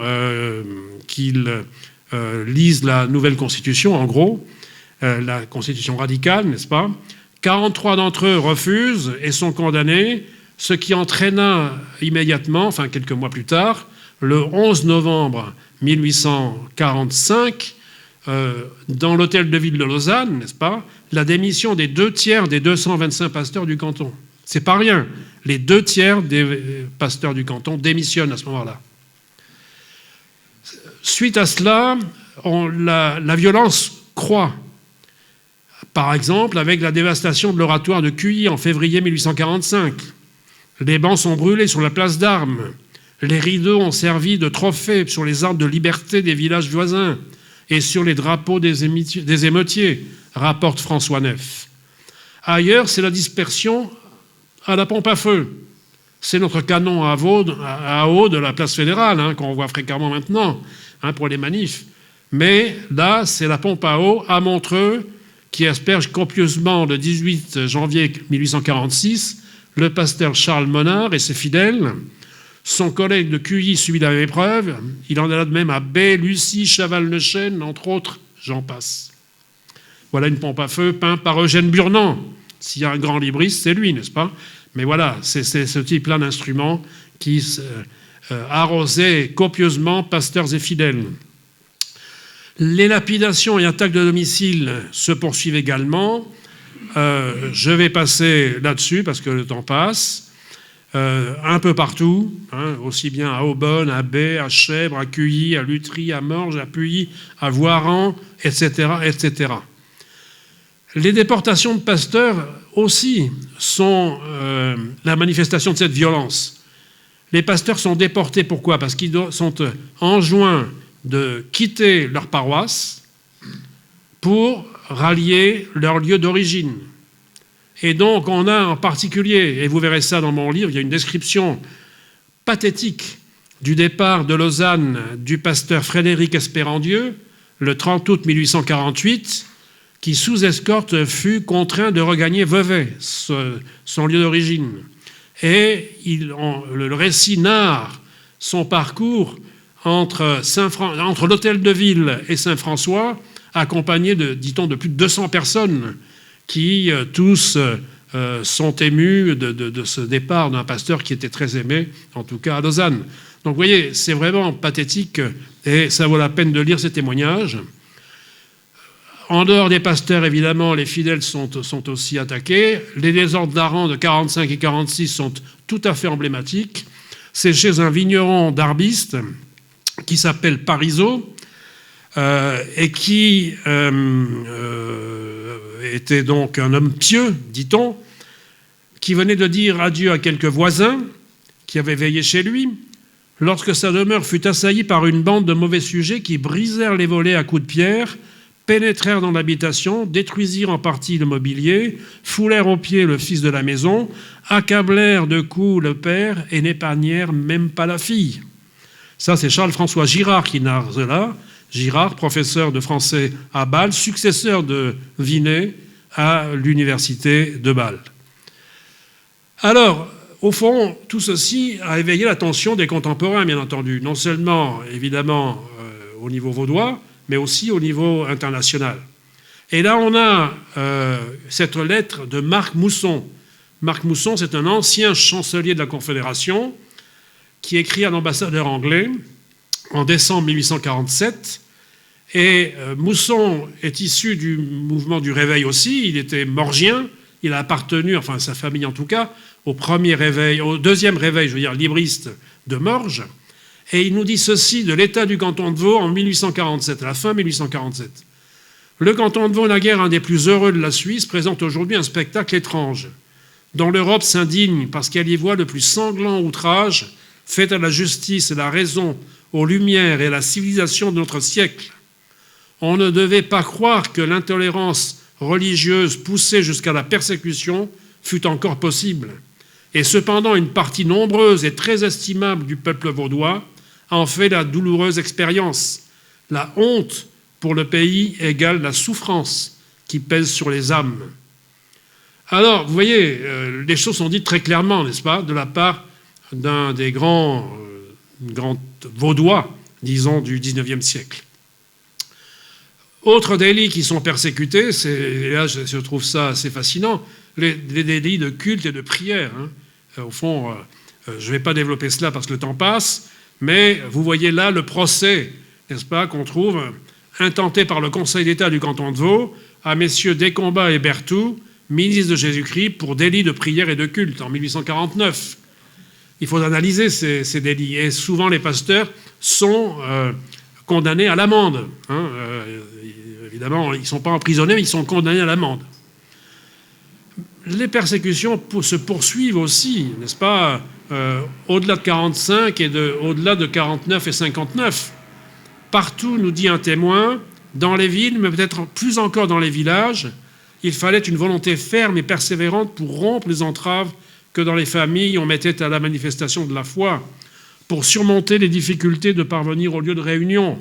qu'ils lisent la nouvelle Constitution, en gros, la Constitution radicale, n'est-ce pas ? 43 d'entre eux refusent et sont condamnés, ce qui entraîna immédiatement, enfin quelques mois plus tard, le 11 novembre 1845, dans l'hôtel de ville de Lausanne, n'est-ce pas, la démission des 2/3 des 225 pasteurs du canton. C'est pas rien. Les 2/3 des pasteurs du canton démissionnent à ce moment-là. Suite à cela, la violence croît. Par exemple, avec la dévastation de l'oratoire de Cuilly en février 1845. Les bancs sont brûlés sur la place d'Armes. Les rideaux ont servi de trophées sur les arbres de liberté des villages voisins et sur les drapeaux des émeutiers, rapporte François Neff. Ailleurs, c'est la dispersion à la pompe à feu. C'est notre canon à eau de la place fédérale, hein, qu'on voit fréquemment maintenant, hein, pour les manifs. Mais là, c'est la pompe à eau à Montreux qui asperge copieusement le 18 janvier 1846 le pasteur Charles Monard et ses fidèles. Son collègue de Cuilly subit la même épreuve. Il en est là de même à Baie, Lucie, Chaval-le-Chêne, entre autres, j'en passe. Voilà une pompe à feu peinte par Eugène Burnand. S'il y a un grand libriste, c'est lui, n'est-ce pas ? Mais voilà, c'est ce type-là d'instrument qui arrosait copieusement pasteurs et fidèles. Les lapidations et attaques de domicile se poursuivent également. Je vais passer là-dessus parce que le temps passe. Un peu partout, hein, aussi bien à Aubonne, à Baie, à Chèvres, à Cuilly, à Lutry, à Morges, à Puy, à Voiran, etc., etc. Les déportations de pasteurs aussi sont la manifestation de cette violence. Les pasteurs sont déportés, pourquoi ? Parce qu'ils sont enjoints de quitter leur paroisse pour rallier leur lieu d'origine. Et donc on a en particulier, et vous verrez ça dans mon livre, il y a une description pathétique du départ de Lausanne du pasteur Frédéric Espérandieu, le 30 août 1848, qui sous escorte fut contraint de regagner Vevey, son lieu d'origine. Et le récit narre son parcours entre l'hôtel de ville et Saint-François, accompagné de, dit-on, de plus de 200 personnes qui tous sont émus de ce départ d'un pasteur qui était très aimé, en tout cas à Lausanne. Donc vous voyez, c'est vraiment pathétique et ça vaut la peine de lire ces témoignages. En dehors des pasteurs, évidemment, les fidèles sont aussi attaqués. Les désordres d'Aran de 45 et 46 sont tout à fait emblématiques. C'est chez un vigneron d'arbistes qui s'appelle Parisot et qui était donc un homme pieux, dit-on, qui venait de dire adieu à quelques voisins qui avaient veillé chez lui, lorsque sa demeure fut assaillie par une bande de mauvais sujets qui brisèrent les volets à coups de pierre, pénétrèrent dans l'habitation, détruisirent en partie le mobilier, foulèrent aux pieds le fils de la maison, accablèrent de coups le père et n'épargnèrent même pas la fille. Ça, c'est Charles-François Girard qui narre cela. Girard, professeur de français à Bâle, successeur de Vinet à l'université de Bâle. Alors, au fond, tout ceci a éveillé l'attention des contemporains, bien entendu, non seulement, évidemment, au niveau vaudois, mais aussi au niveau international. Et là, on a cette lettre de Marc Mousson. Marc Mousson, c'est un ancien chancelier de la Confédération qui écrit à l'ambassadeur anglais en décembre 1847. Et Mousson est issu du mouvement du Réveil aussi. Il était morgien. Il a appartenu, enfin sa famille en tout cas, au deuxième réveil, je veux dire, libriste de Morges. Et il nous dit ceci de l'état du canton de Vaud en 1847, à la fin 1847. Le canton de Vaud, naguère un des plus heureux de la Suisse, présente aujourd'hui un spectacle étrange, dont l'Europe s'indigne parce qu'elle y voit le plus sanglant outrage fait à la justice et la raison, aux lumières et à la civilisation de notre siècle. On ne devait pas croire que l'intolérance religieuse poussée jusqu'à la persécution fût encore possible. Et cependant, une partie nombreuse et très estimable du peuple vaudois en fait la douloureuse expérience. La honte pour le pays égale la souffrance qui pèse sur les âmes. Alors, vous voyez, les choses sont dites très clairement, n'est-ce pas, de la part d'un des grands vaudois, disons, du XIXe siècle. Autres délits qui sont persécutés, et là je trouve ça assez fascinant, les délits de culte et de prière. Au fond, je ne vais pas développer cela parce que le temps passe, mais vous voyez là le procès, n'est-ce pas, qu'on trouve intenté par le Conseil d'État du canton de Vaud à messieurs Descombats et Berthoud, ministres de Jésus-Christ, pour délits de prière et de culte en 1849. Il faut analyser ces délits. Et souvent, les pasteurs sont condamnés à l'amende. Évidemment, ils ne sont pas emprisonnés, mais ils sont condamnés à l'amende. Les persécutions se poursuivent aussi, n'est-ce pas, au-delà de 45 et au-delà de 49 et 59. Partout, nous dit un témoin, dans les villes, mais peut-être plus encore dans les villages, il fallait une volonté ferme et persévérante pour rompre les entraves que dans les familles on mettait à la manifestation de la foi, pour surmonter les difficultés de parvenir au lieu de réunion,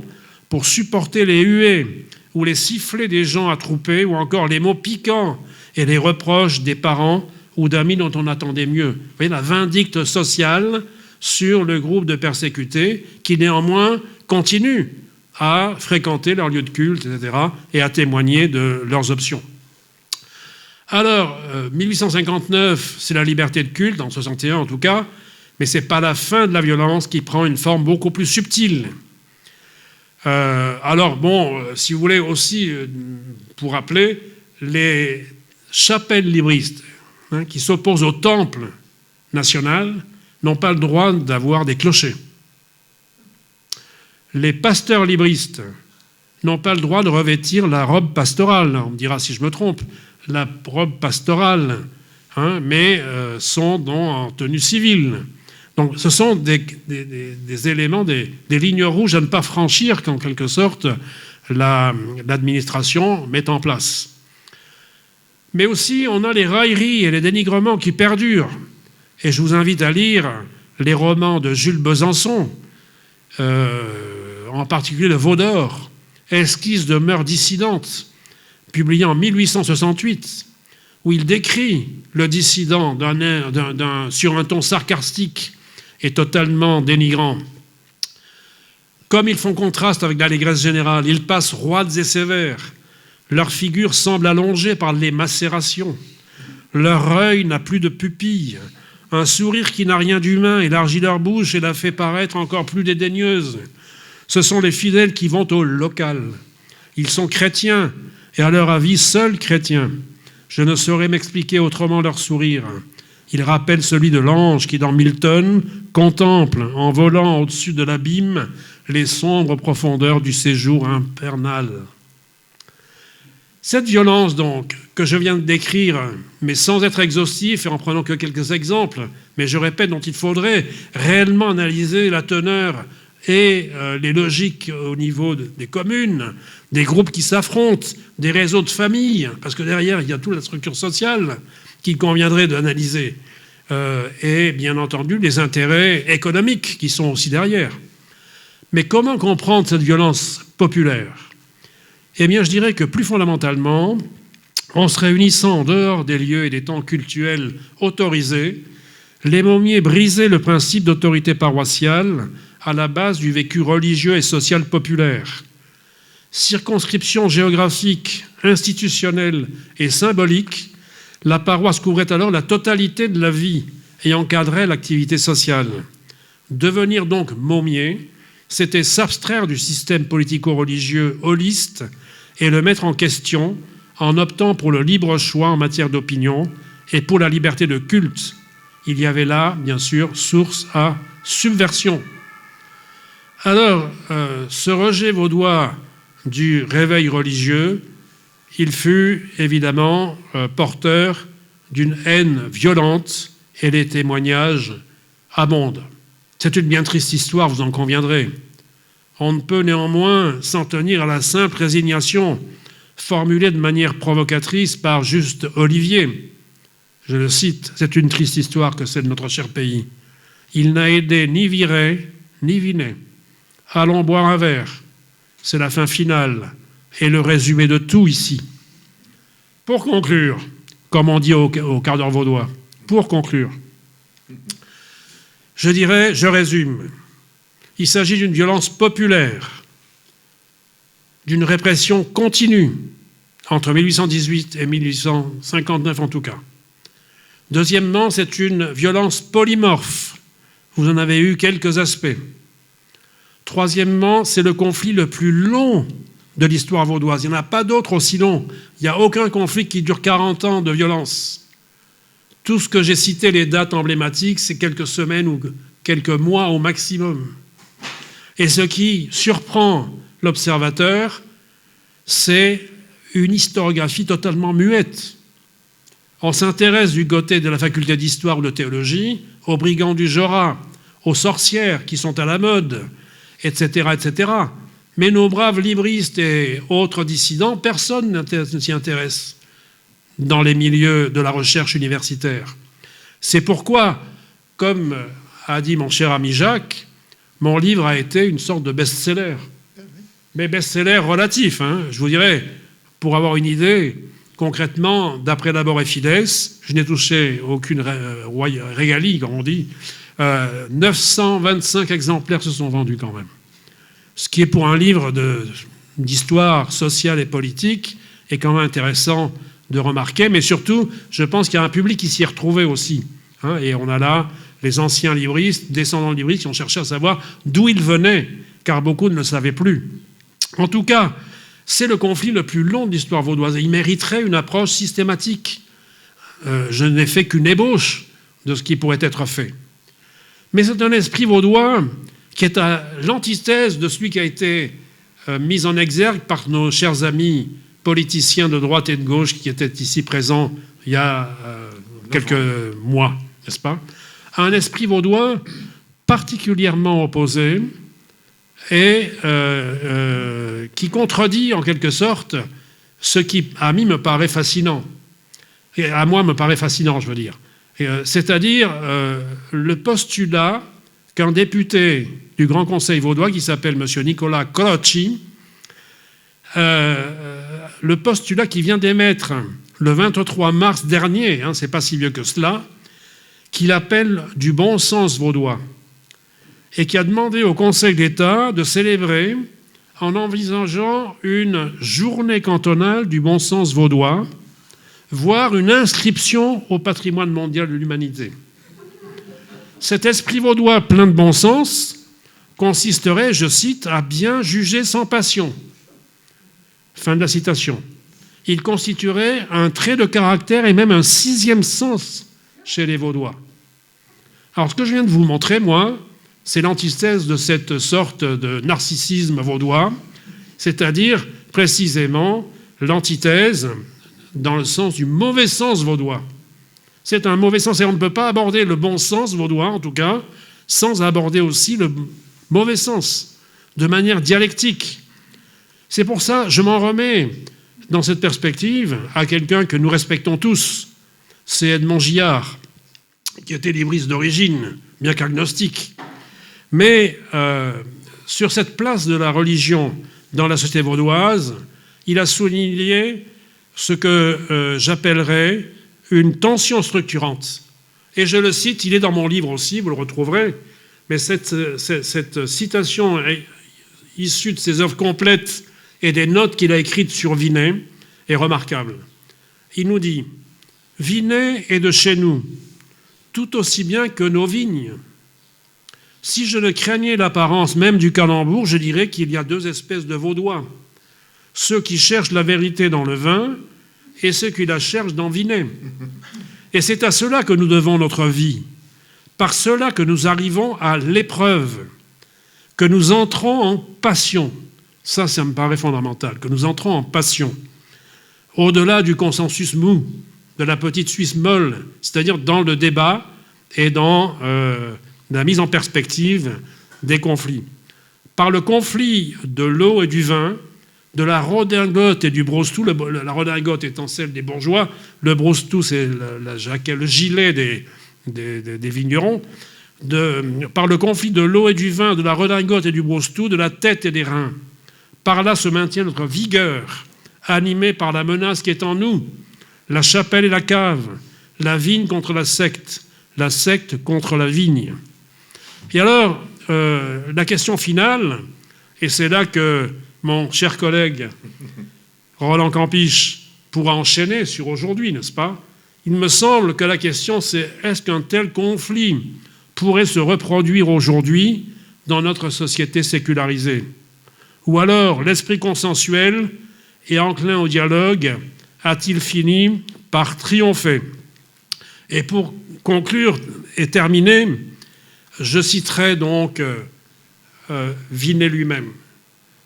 pour supporter les huées ou les sifflets des gens attroupés, ou encore les mots piquants et les reproches des parents ou d'amis dont on attendait mieux. Vous voyez la vindicte sociale sur le groupe de persécutés qui néanmoins continuent à fréquenter leur lieu de culte, etc., et à témoigner de leurs options. Alors, 1859, c'est la liberté de culte, en 61 en tout cas, mais ce n'est pas la fin de la violence qui prend une forme beaucoup plus subtile. Alors, bon, si vous voulez aussi, pour rappeler, les chapelles libristes qui s'opposent au temple national n'ont pas le droit d'avoir des clochers. Les pasteurs libristes n'ont pas le droit de revêtir la robe pastorale. On me dira si je me trompe, la robe pastorale, mais sont en tenue civile. Donc ce sont des éléments, des lignes rouges à ne pas franchir qu'en quelque sorte l'administration met en place. Mais aussi on a les railleries et les dénigrements qui perdurent. Et je vous invite à lire les romans de Jules Besançon, en particulier le Veau d'Or, Esquisse de mœurs dissidentes, publié en 1868, où il décrit le dissident sur un ton sarcastique et totalement dénigrant. Comme ils font contraste avec l'allégresse générale, ils passent roides et sévères. Leur figure semble allongée par les macérations. Leur œil n'a plus de pupille. Un sourire qui n'a rien d'humain élargit leur bouche et la fait paraître encore plus dédaigneuse. Ce sont les fidèles qui vont au local. Ils sont chrétiens, et à leur avis, seuls chrétiens. Je ne saurais m'expliquer autrement leur sourire. Ils rappellent celui de l'ange qui, dans Milton, contemple, en volant au-dessus de l'abîme, les sombres profondeurs du séjour infernal. Cette violence, donc, que je viens de décrire, mais sans être exhaustif et en prenant que quelques exemples, mais je répète, dont il faudrait réellement analyser la teneur et les logiques au niveau des communes, des groupes qui s'affrontent, des réseaux de familles, parce que derrière, il y a toute la structure sociale qu'il conviendrait d'analyser, et bien entendu, les intérêts économiques qui sont aussi derrière. Mais comment comprendre cette violence populaire ? Eh bien, je dirais que plus fondamentalement, en se réunissant en dehors des lieux et des temps cultuels autorisés, les Mômiers brisaient le principe d'autorité paroissiale à la base du vécu religieux et social populaire. Circonscription géographique, institutionnelle et symbolique, la paroisse couvrait alors la totalité de la vie et encadrait l'activité sociale. Devenir donc mômier, c'était s'abstraire du système politico-religieux holiste et le mettre en question en optant pour le libre choix en matière d'opinion et pour la liberté de culte. Il y avait là, bien sûr, source à subversion. Alors, ce rejet vaudois du réveil religieux, il fut évidemment porteur d'une haine violente et les témoignages abondent. C'est une bien triste histoire, vous en conviendrez. On ne peut néanmoins s'en tenir à la simple résignation formulée de manière provocatrice par Juste Olivier. Je le cite, c'est une triste histoire que c'est de notre cher pays. Il n'a aidé ni Viré, ni Vinet. Allons boire un verre. C'est la fin finale et le résumé de tout ici. Pour conclure, comme on dit au quart d'heure vaudois, pour conclure, je dirais, je résume, il s'agit d'une violence populaire, d'une répression continue, entre 1818 et 1859 en tout cas. Deuxièmement, c'est une violence polymorphe. Vous en avez eu quelques aspects. Troisièmement, c'est le conflit le plus long de l'histoire vaudoise. Il n'y en a pas d'autre aussi long. Il n'y a aucun conflit qui dure 40 ans de violence. Tout ce que j'ai cité, les dates emblématiques, c'est quelques semaines ou quelques mois au maximum. Et ce qui surprend l'observateur, c'est une historiographie totalement muette. On s'intéresse du côté de la faculté d'histoire ou de théologie aux brigands du Jorat, aux sorcières qui sont à la mode, etc., etc. Mais nos braves libristes et autres dissidents, personne ne s'y intéresse dans les milieux de la recherche universitaire. C'est pourquoi, comme a dit mon cher ami Jacques, mon livre a été une sorte de best-seller. Mais best-seller relatif, je vous dirais, pour avoir une idée, concrètement, d'après Labor et Fides, je n'ai touché aucune régalie, comme on dit, 925 exemplaires se sont vendus quand même. Ce qui est pour un livre d'histoire sociale et politique est quand même intéressant de remarquer, mais surtout, je pense qu'il y a un public qui s'y est retrouvé aussi. Et on a là les anciens libristes, descendants de libristes, qui ont cherché à savoir d'où ils venaient, car beaucoup ne le savaient plus. En tout cas, c'est le conflit le plus long de l'histoire vaudoise, et il mériterait une approche systématique. Je n'ai fait qu'une ébauche de ce qui pourrait être fait. Mais c'est un esprit vaudois qui est à l'antithèse de celui qui a été mis en exergue par nos chers amis politiciens de droite et de gauche qui étaient ici présents il y a quelques mois, n'est-ce pas ? Un esprit vaudois particulièrement opposé et qui contredit en quelque sorte ce qui, à moi, me paraît fascinant. Et à moi, me paraît fascinant, je veux dire. C'est-à-dire le postulat qu'un député du Grand Conseil vaudois, qui s'appelle M. Nicolas Crocci, le postulat qu'il vient d'émettre le 23 mars dernier, c'est pas si vieux que cela, qu'il appelle du bon sens vaudois, et qui a demandé au Conseil d'État de célébrer, en envisageant une journée cantonale du bon sens vaudois, voire une inscription au patrimoine mondial de l'humanité. Cet esprit vaudois plein de bon sens consisterait, je cite, à bien juger sans passion. Fin de la citation. Il constituerait un trait de caractère et même un sixième sens chez les Vaudois. Alors, ce que je viens de vous montrer, moi, c'est l'antithèse de cette sorte de narcissisme vaudois, c'est-à-dire précisément l'antithèse dans le sens du mauvais sens vaudois. C'est un mauvais sens et on ne peut pas aborder le bon sens vaudois, en tout cas, sans aborder aussi le mauvais sens, de manière dialectique. C'est pour ça que je m'en remets, dans cette perspective, à quelqu'un que nous respectons tous, c'est Edmond Gillard, qui était libriste d'origine, bien qu'agnostique. Mais sur cette place de la religion dans la société vaudoise, il a souligné ce que j'appellerais une tension structurante. Et je le cite, il est dans mon livre aussi, vous le retrouverez, mais cette citation issue de ses œuvres complètes et des notes qu'il a écrites sur Vinet est remarquable. Il nous dit « Vinet est de chez nous, tout aussi bien que nos vignes. Si je ne craignais l'apparence même du calembour, je dirais qu'il y a deux espèces de Vaudois, ceux qui cherchent la vérité dans le vin et ceux qui la cherchent dans Vinet. Et c'est à cela que nous devons notre vie, par cela que nous arrivons à l'épreuve, que nous entrons en passion. » Ça me paraît fondamental, que nous entrons en passion, au-delà du consensus mou, de la petite Suisse molle, c'est-à-dire dans le débat et dans la mise en perspective des conflits. Par le conflit de l'eau et du vin, de la redingote et du broustou, la redingote étant celle des bourgeois, le broustou c'est le gilet des vignerons, par le conflit de l'eau et du vin, de la redingote et du broustou, de la tête et des reins. Par là se maintient notre vigueur, animée par la menace qui est en nous, la chapelle et la cave, la vigne contre la secte contre la vigne. Et alors, la question finale, et c'est là que mon cher collègue Roland Campiche pourra enchaîner sur aujourd'hui, n'est-ce pas? Il me semble que la question c'est est-ce qu'un tel conflit pourrait se reproduire aujourd'hui dans notre société sécularisée? Ou alors l'esprit consensuel et enclin au dialogue a-t-il fini par triompher? Et pour conclure et terminer, je citerai donc Vinet lui-même.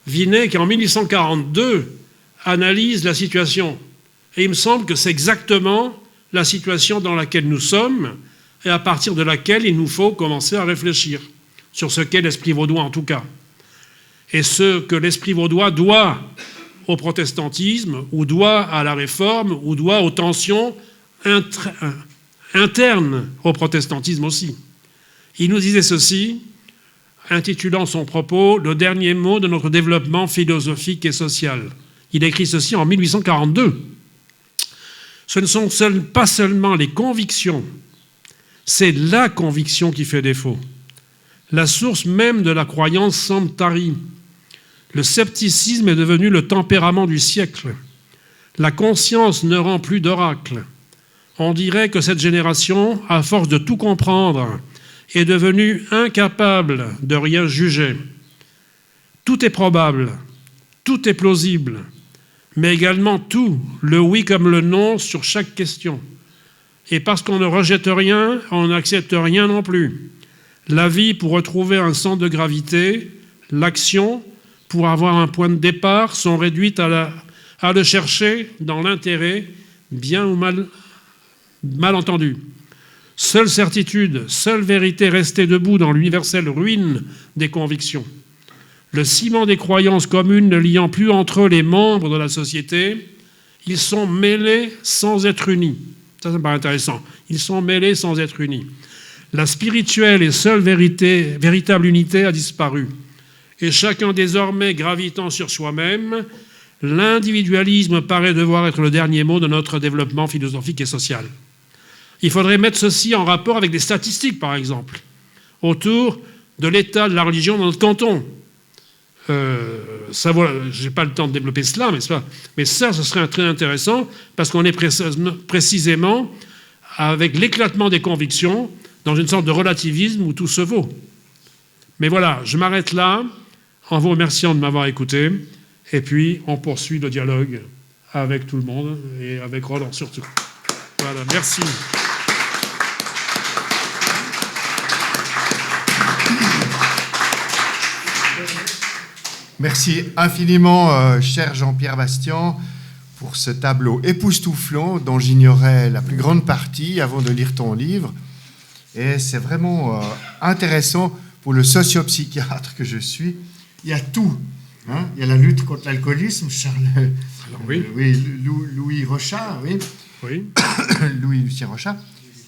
Vinet qui en 1842 analyse la situation. Et il me semble que c'est exactement la situation dans laquelle nous sommes et à partir de laquelle il nous faut commencer à réfléchir sur ce qu'est l'esprit vaudois en tout cas. Et ce que l'esprit vaudois doit au protestantisme, ou doit à la réforme, ou doit aux tensions internes au protestantisme aussi. Il nous disait ceci, intitulant son propos « Le dernier mot de notre développement philosophique et social ». Il écrit ceci en 1842. Ce ne sont pas seulement les convictions, c'est la conviction qui fait défaut. La source même de la croyance semble tarie. Le scepticisme est devenu le tempérament du siècle. La conscience ne rend plus d'oracle. On dirait que cette génération, à force de tout comprendre, est devenue incapable de rien juger. Tout est probable, tout est plausible, mais également tout, le oui comme le non sur chaque question. Et parce qu'on ne rejette rien, on n'accepte rien non plus. La vie pour retrouver un centre de gravité, l'action pour avoir un point de départ sont réduites à le chercher dans l'intérêt, bien ou mal entendu. Seule certitude, seule vérité restée debout dans l'universelle ruine des convictions. Le ciment des croyances communes ne liant plus entre eux les membres de la société, ils sont mêlés sans être unis. Ça me paraît intéressant. Ils sont mêlés sans être unis. La spirituelle et seule véritable unité a disparu. Et chacun désormais gravitant sur soi-même, l'individualisme paraît devoir être le dernier mot de notre développement philosophique et social. Il faudrait mettre ceci en rapport avec des statistiques, par exemple, autour de l'état de la religion dans notre canton. Je n'ai pas le temps de développer cela, mais ça, ce serait très intéressant, parce qu'on est précisément avec l'éclatement des convictions dans une sorte de relativisme où tout se vaut. Mais voilà, je m'arrête là, en vous remerciant de m'avoir écouté, et puis on poursuit le dialogue avec tout le monde, et avec Roland surtout. Voilà, merci. Merci infiniment, cher Jean-Pierre Bastian, pour ce tableau époustouflant dont j'ignorais la plus grande partie avant de lire ton livre. Et c'est vraiment intéressant pour le sociopsychiatre que je suis. Il y a tout. Hein, il y a la lutte contre l'alcoolisme, Louis Rochard, oui. Louis-Lucien Rochard.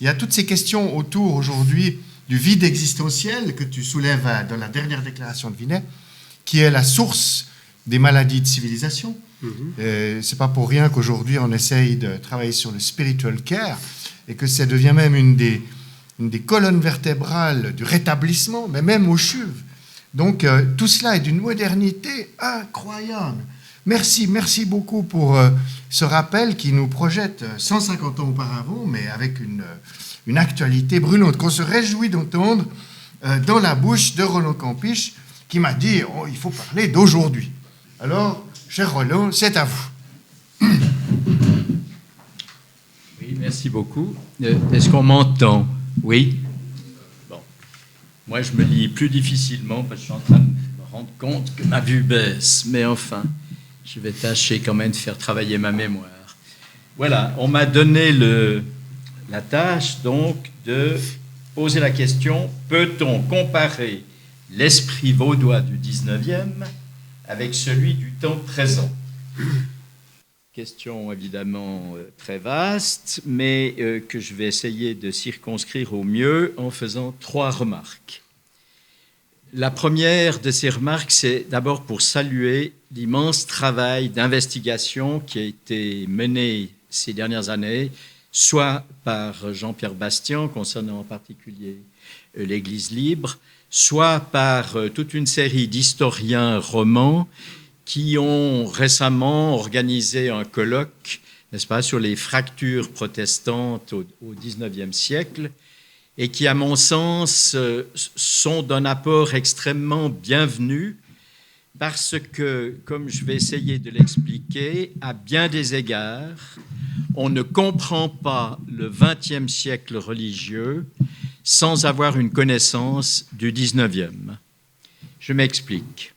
Il y a toutes ces questions autour aujourd'hui du vide existentiel que tu soulèves dans la dernière déclaration de Vinet, qui est la source des maladies de civilisation. C'est pas pour rien qu'aujourd'hui on essaye de travailler sur le spiritual care et que ça devient même une des colonnes vertébrales du rétablissement, mais même au CHUV. Donc tout cela est d'une modernité incroyable. Merci beaucoup pour ce rappel qui nous projette 150 ans auparavant, mais avec une actualité brûlante qu'on se réjouit d'entendre dans la bouche de Roland Campiche, qui m'a dit « il faut parler d'aujourd'hui ». Alors, cher Roland, c'est à vous. Oui, merci beaucoup. Est-ce qu'on m'entend? Oui. Bon. Moi, je me lis plus difficilement parce que je suis en train de me rendre compte que ma vue baisse. Mais enfin, je vais tâcher quand même de faire travailler ma mémoire. Voilà, on m'a donné la tâche, donc, de poser la question, peut-on comparer l'esprit vaudois du 19e avec celui du temps présent? Question évidemment très vaste, mais que je vais essayer de circonscrire au mieux en faisant 3 remarques. La première de ces remarques, c'est d'abord pour saluer l'immense travail d'investigation qui a été mené ces dernières années, soit par Jean-Pierre Bastian, concernant en particulier l'Église libre, soit par toute une série d'historiens romans qui ont récemment organisé un colloque, n'est-ce pas, sur les fractures protestantes au XIXe siècle, et qui, à mon sens, sont d'un apport extrêmement bienvenu, parce que, comme je vais essayer de l'expliquer, à bien des égards, on ne comprend pas le XXe siècle religieux sans avoir une connaissance du XIXe. Je m'explique.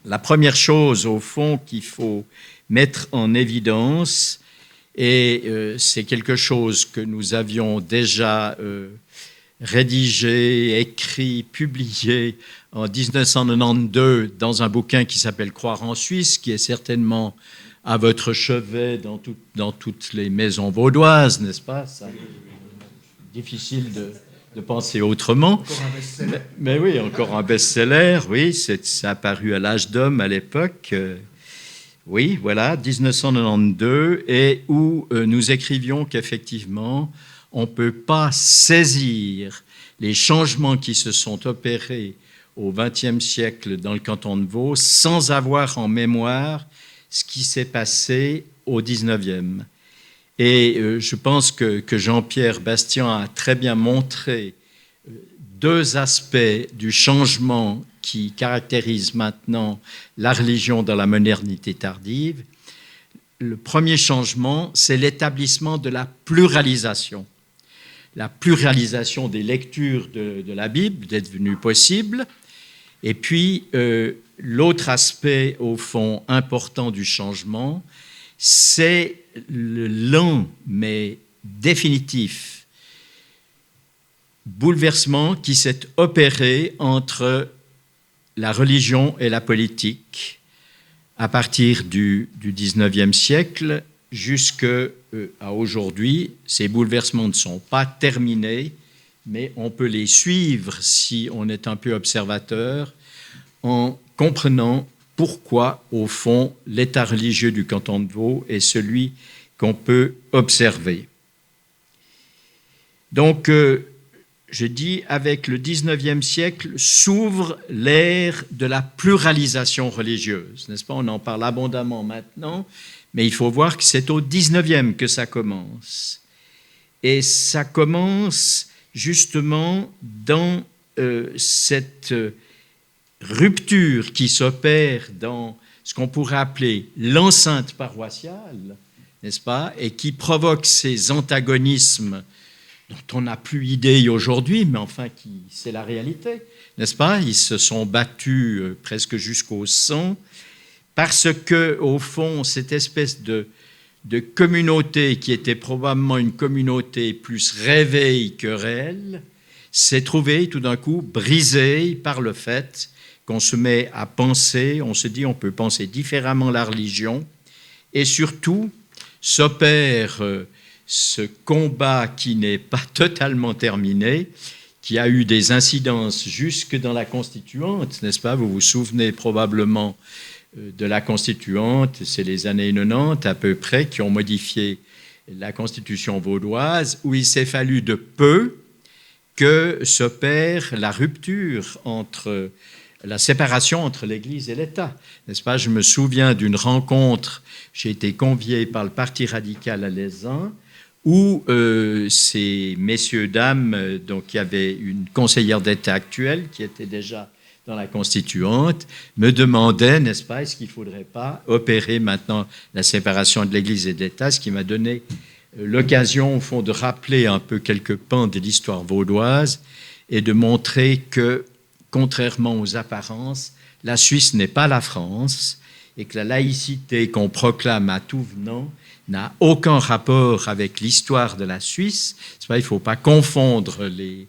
La première chose, au fond, qu'il faut mettre en évidence, et c'est quelque chose que nous avions déjà rédigé, écrit, publié en 1992 dans un bouquin qui s'appelle « Croire en Suisse », qui est certainement à votre chevet dans toutes les maisons vaudoises, n'est-ce pas? Ça, difficile de penser autrement. Mais oui, encore un best-seller, oui, ça a paru à l'Âge d'Homme à l'époque. Oui, voilà, 1992, et où nous écrivions qu'effectivement, on ne peut pas saisir les changements qui se sont opérés au XXe siècle dans le canton de Vaud sans avoir en mémoire ce qui s'est passé au XIXe. Et je pense que Jean-Pierre Bastian a très bien montré 2 aspects du changement qui caractérise maintenant la religion dans la modernité tardive. Le premier changement, c'est l'établissement de la pluralisation. La pluralisation des lectures de la Bible est devenue possible. Et puis, l'autre aspect, au fond, important du changement, c'est le lent mais définitif bouleversement qui s'est opéré entre la religion et la politique à partir du XIXe siècle jusqu'à aujourd'hui. Ces bouleversements ne sont pas terminés, mais on peut les suivre si on est un peu observateur en comprenant pourquoi, au fond, l'état religieux du canton de Vaud est celui qu'on peut observer. Donc, je dis, avec le XIXe siècle, s'ouvre l'ère de la pluralisation religieuse, n'est-ce pas? On en parle abondamment maintenant, mais il faut voir que c'est au XIXe que ça commence. Et ça commence justement dans cette rupture qui s'opère dans ce qu'on pourrait appeler l'enceinte paroissiale, n'est-ce pas, et qui provoque ces antagonismes dont on n'a plus idée aujourd'hui, mais enfin, c'est la réalité, n'est-ce pas? Ils se sont battus presque jusqu'au sang, parce que, au fond, cette espèce de communauté qui était probablement une communauté plus rêvée que réelle, s'est trouvée tout d'un coup brisée par le fait qu'on se met à penser, on se dit on peut penser différemment la religion, et surtout s'opère ce combat qui n'est pas totalement terminé, qui a eu des incidences jusque dans la Constituante, n'est-ce pas? Vous vous souvenez probablement de la Constituante, c'est les années 90 à peu près, qui ont modifié la Constitution vaudoise, où il s'est fallu de peu que s'opère la rupture entre la séparation entre l'Église et l'État, n'est-ce pas? Je me souviens d'une rencontre, j'ai été convié par le Parti radical alezan, où ces messieurs, dames, donc il y avait une conseillère d'État actuelle qui était déjà dans la Constituante, me demandaient, n'est-ce pas, est-ce qu'il ne faudrait pas opérer maintenant la séparation de l'Église et de l'État, ce qui m'a donné l'occasion, au fond, de rappeler un peu quelques pans de l'histoire vaudoise et de montrer que, contrairement aux apparences, la Suisse n'est pas la France et que la laïcité qu'on proclame à tout venant n'a aucun rapport avec l'histoire de la Suisse. C'est pas, il ne faut pas confondre les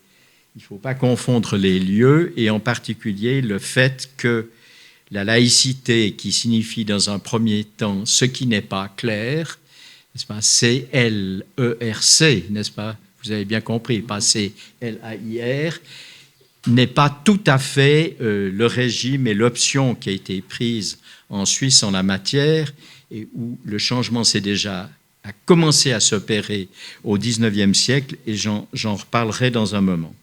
lieux, et en particulier le fait que la laïcité, qui signifie dans un premier temps ce qui n'est pas clair, n'est-ce pas, C-L-E-R-C, n'est-ce pas, vous avez bien compris, pas C-L-A-I-R, n'est pas tout à fait le régime et l'option qui a été prise en Suisse en la matière, et où le changement a commencé à s'opérer au XIXe siècle, et j'en reparlerai dans un moment.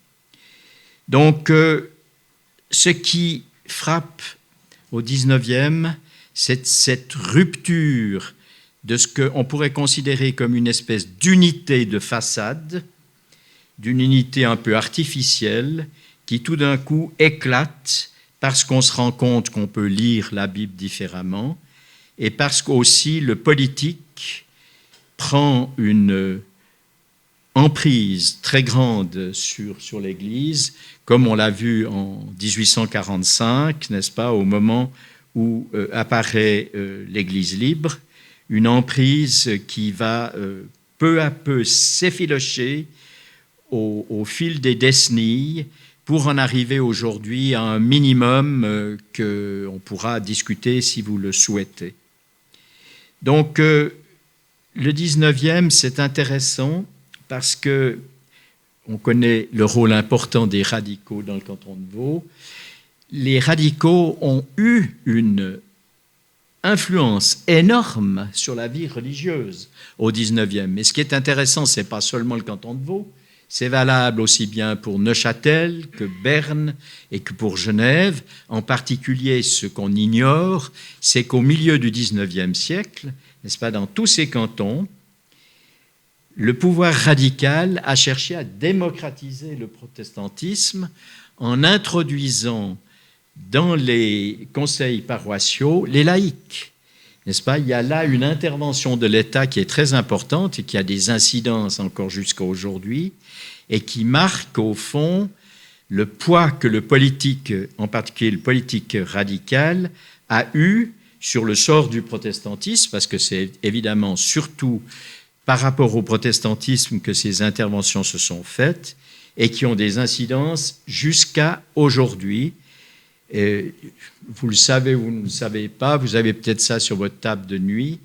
Donc, ce qui frappe au XIXe, c'est cette rupture de ce qu'on pourrait considérer comme une espèce d'unité de façade, d'une unité un peu artificielle, qui tout d'un coup éclate parce qu'on se rend compte qu'on peut lire la Bible différemment, et parce qu'aussi le politique prend une emprise très grande sur l'Église, comme on l'a vu en 1845, n'est-ce pas, au moment où apparaît l'Église libre, une emprise qui va peu à peu s'effilocher au fil des décennies pour en arriver aujourd'hui à un minimum qu'on pourra discuter si vous le souhaitez. Donc, le 19e, c'est intéressant parce que on connaît le rôle important des radicaux dans le canton de Vaud. Les radicaux ont eu une influence énorme sur la vie religieuse au 19e. Mais ce qui est intéressant, ce n'est pas seulement le canton de Vaud, c'est valable aussi bien pour Neuchâtel que Berne et que pour Genève. En particulier, ce qu'on ignore, c'est qu'au milieu du XIXe siècle, n'est-ce pas, dans tous ces cantons, le pouvoir radical a cherché à démocratiser le protestantisme en introduisant dans les conseils paroissiaux les laïcs. N'est-ce pas? Il y a là une intervention de l'État qui est très importante et qui a des incidences encore jusqu'à aujourd'hui et qui marque au fond le poids que le politique, en particulier le politique radical, a eu sur le sort du protestantisme, parce que c'est évidemment surtout par rapport au protestantisme que ces interventions se sont faites et qui ont des incidences jusqu'à aujourd'hui. Et vous le savez ou vous ne le savez pas, vous avez peut-être ça sur votre table de nuit,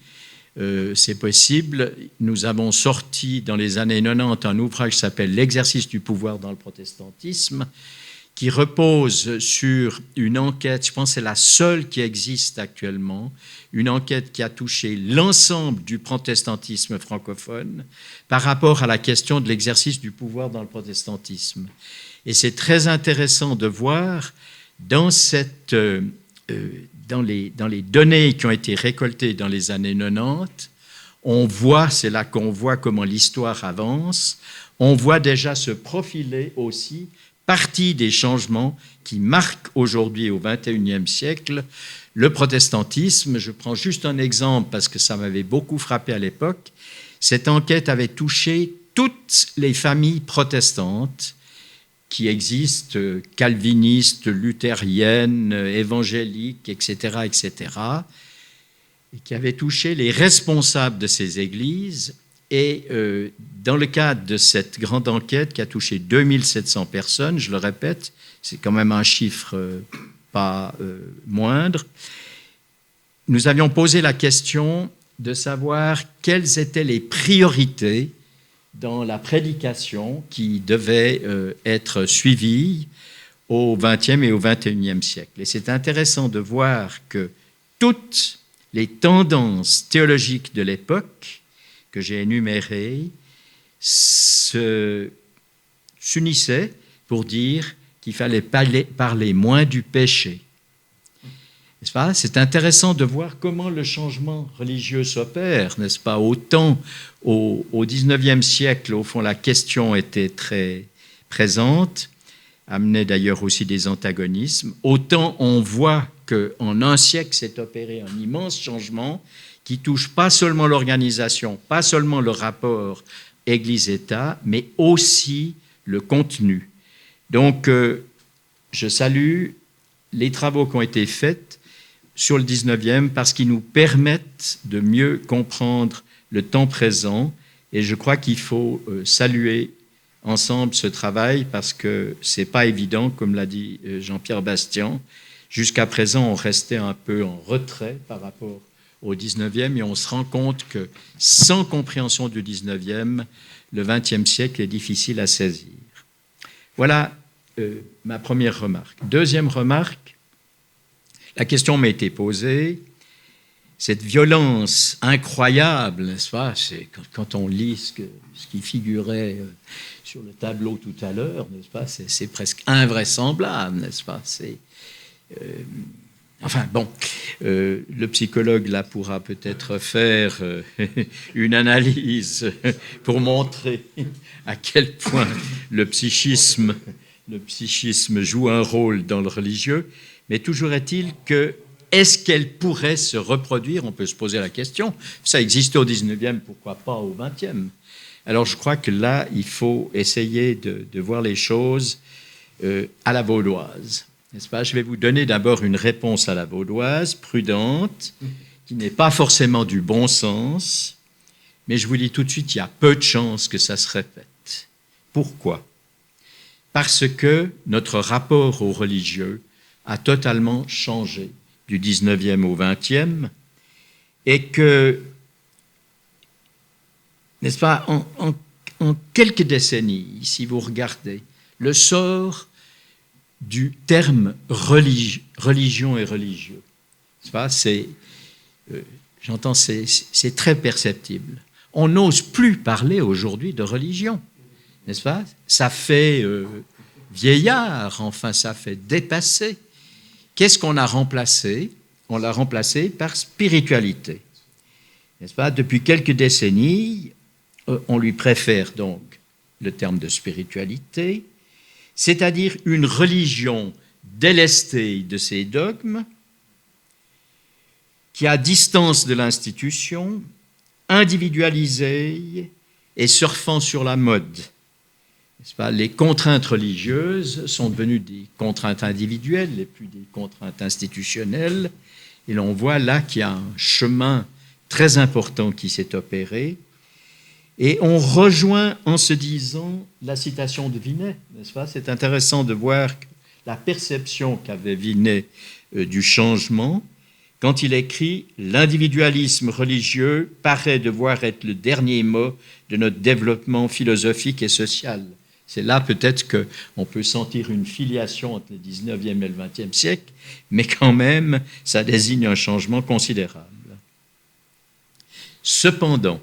c'est possible. Nous avons sorti dans les années 90 un ouvrage qui s'appelle « L'exercice du pouvoir dans le protestantisme », qui repose sur une enquête, je pense que c'est la seule qui existe actuellement, une enquête qui a touché l'ensemble du protestantisme francophone par rapport à la question de l'exercice du pouvoir dans le protestantisme. Et c'est très intéressant de voir dans les données qui ont été récoltées dans les années 90, on voit, c'est là qu'on voit comment l'histoire avance, on voit déjà se profiler aussi partie des changements qui marquent aujourd'hui au XXIe siècle le protestantisme. Je prends juste un exemple parce que ça m'avait beaucoup frappé à l'époque. Cette enquête avait touché toutes les familles protestantes qui existent, calvinistes, luthériennes, évangéliques, etc., et qui avait touché les responsables de ces églises. Et dans le cadre de cette grande enquête qui a touché 2700 personnes, je le répète, c'est quand même un chiffre pas moindre, nous avions posé la question de savoir quelles étaient les priorités dans la prédication qui devait être suivie au XXe et au XXIe siècle. Et c'est intéressant de voir que toutes les tendances théologiques de l'époque que j'ai énumérées s'unissaient pour dire qu'il fallait parler moins du péché. N'est-ce pas ? C'est intéressant de voir comment le changement religieux s'opère, n'est-ce pas ? Autant au XIXe siècle, au fond, la question était très présente, amenait d'ailleurs aussi des antagonismes, autant on voit qu'en un siècle s'est opéré un immense changement qui touche pas seulement l'organisation, pas seulement le rapport Église-État, mais aussi le contenu. Donc, je salue les travaux qui ont été faits sur le 19e parce qu'ils nous permettent de mieux comprendre le temps présent. Et je crois qu'il faut saluer ensemble ce travail parce que ce n'est pas évident, comme l'a dit Jean-Pierre Bastian. Jusqu'à présent, on restait un peu en retrait par rapport au 19e et on se rend compte que sans compréhension du 19e, le 20e siècle est difficile à saisir. Voilà ma première remarque. Deuxième remarque, la question m'a été posée, cette violence incroyable, n'est-ce pas ? C'est quand on lit ce qui figurait sur le tableau tout à l'heure, n'est-ce pas ? C'est presque invraisemblable, n'est-ce pas ? Enfin bon, le psychologue là pourra peut-être faire une analyse pour montrer à quel point le psychisme joue un rôle dans le religieux, mais toujours est-il que est-ce qu'elle pourrait se reproduire ? On peut se poser la question. Ça existait au 19e, pourquoi pas au 20e ? Alors je crois que là, il faut essayer de voir les choses à la vaudoise. N'est-ce pas ? Je vais vous donner d'abord une réponse à la vaudoise, prudente, qui n'est pas forcément du bon sens, mais je vous dis tout de suite, il y a peu de chances que ça se répète. Pourquoi ? Parce que notre rapport au religieux a totalement changé du 19e au 20e et que, n'est-ce pas, en quelques décennies, si vous regardez, le sort du terme religion et religieux. J'entends, c'est très perceptible. On n'ose plus parler aujourd'hui de religion, n'est-ce pas ? Ça fait vieillard, enfin, ça fait dépassé. Qu'est-ce qu'on a remplacé ? On l'a remplacé par spiritualité, n'est-ce pas ? Depuis quelques décennies, on lui préfère donc le terme de spiritualité, c'est-à-dire une religion délestée de ses dogmes, qui a distance de l'institution, individualisée et surfant sur la mode. N'est-ce pas ? Les contraintes religieuses sont devenues des contraintes individuelles et plus des contraintes institutionnelles. Et l'on voit là qu'il y a un chemin très important qui s'est opéré. Et on rejoint en se disant la citation de Vinet, n'est-ce pas ? C'est intéressant de voir la perception qu'avait Vinet du changement quand il écrit « L'individualisme religieux paraît devoir être le dernier mot de notre développement philosophique et social ». C'est là peut-être qu'on peut sentir une filiation entre le 19e et le 20e siècle, mais quand même, ça désigne un changement considérable. Cependant,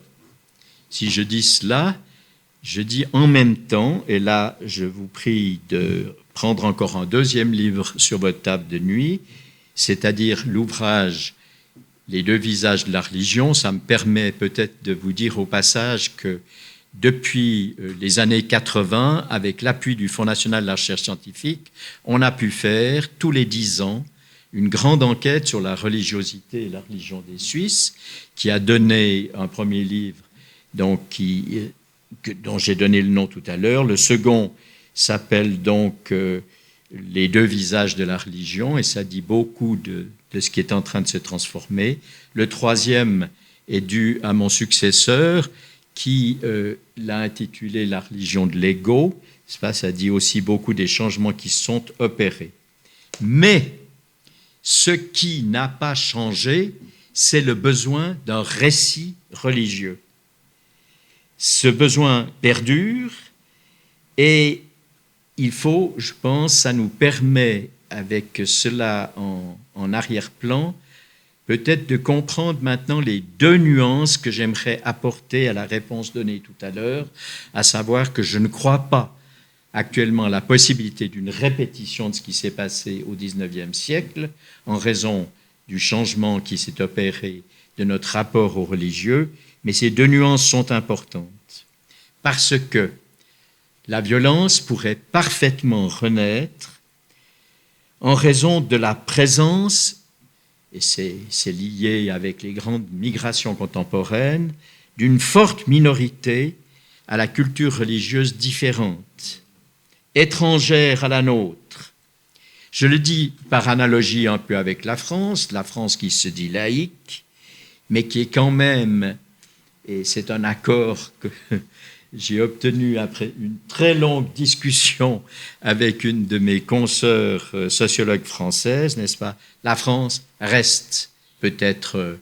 si je dis cela, je dis en même temps, et là je vous prie de prendre encore un deuxième livre sur votre table de nuit, c'est-à-dire l'ouvrage « Les deux visages de la religion ». Ça me permet peut-être de vous dire au passage que depuis les années 80, avec l'appui du Fonds national de la recherche scientifique, on a pu faire tous les 10 ans une grande enquête sur la religiosité et la religion des Suisses, qui a donné un premier livre donc, dont j'ai donné le nom tout à l'heure. Le second s'appelle donc Les deux visages de la religion, et ça dit beaucoup de ce qui est en train de se transformer. Le troisième est dû à mon successeur, qui l'a intitulé La religion de l'ego. Ça dit aussi beaucoup des changements qui sont opérés. Mais ce qui n'a pas changé, c'est le besoin d'un récit religieux. Ce besoin perdure et il faut, je pense, ça nous permet, avec cela en arrière-plan, peut-être de comprendre maintenant les deux nuances que j'aimerais apporter à la réponse donnée tout à l'heure, à savoir que je ne crois pas actuellement à la possibilité d'une répétition de ce qui s'est passé au XIXe siècle en raison du changement qui s'est opéré de notre rapport aux religieux, mais ces deux nuances sont importantes parce que la violence pourrait parfaitement renaître en raison de la présence, et c'est lié avec les grandes migrations contemporaines, d'une forte minorité à la culture religieuse différente, étrangère à la nôtre. Je le dis par analogie un peu avec la France qui se dit laïque, mais qui est quand même, et c'est un accord que j'ai obtenu après une très longue discussion avec une de mes consoeurs sociologues françaises, n'est-ce pas? La France reste peut-être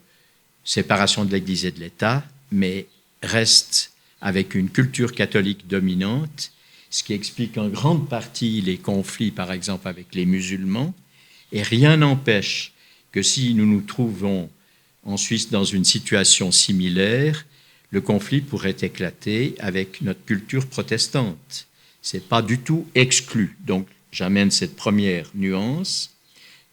séparation de l'Église et de l'État, mais reste avec une culture catholique dominante, ce qui explique en grande partie les conflits, par exemple, avec les musulmans. Et rien n'empêche que si nous nous trouvons en Suisse dans une situation similaire, le conflit pourrait éclater avec notre culture protestante. Ce n'est pas du tout exclu. Donc, j'amène cette première nuance.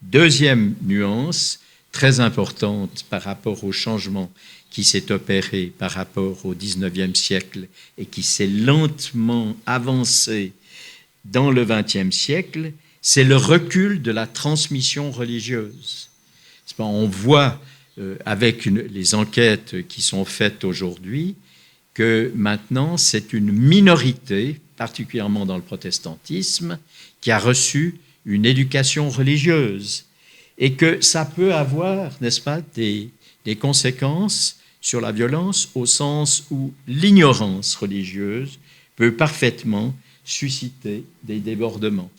Deuxième nuance, très importante par rapport au changement qui s'est opéré par rapport au XIXe siècle et qui s'est lentement avancé dans le XXe siècle, c'est le recul de la transmission religieuse. On voit avec les enquêtes qui sont faites aujourd'hui que maintenant c'est une minorité, particulièrement dans le protestantisme, qui a reçu une éducation religieuse et que ça peut avoir, n'est-ce pas, des conséquences sur la violence au sens où l'ignorance religieuse peut parfaitement susciter des débordements.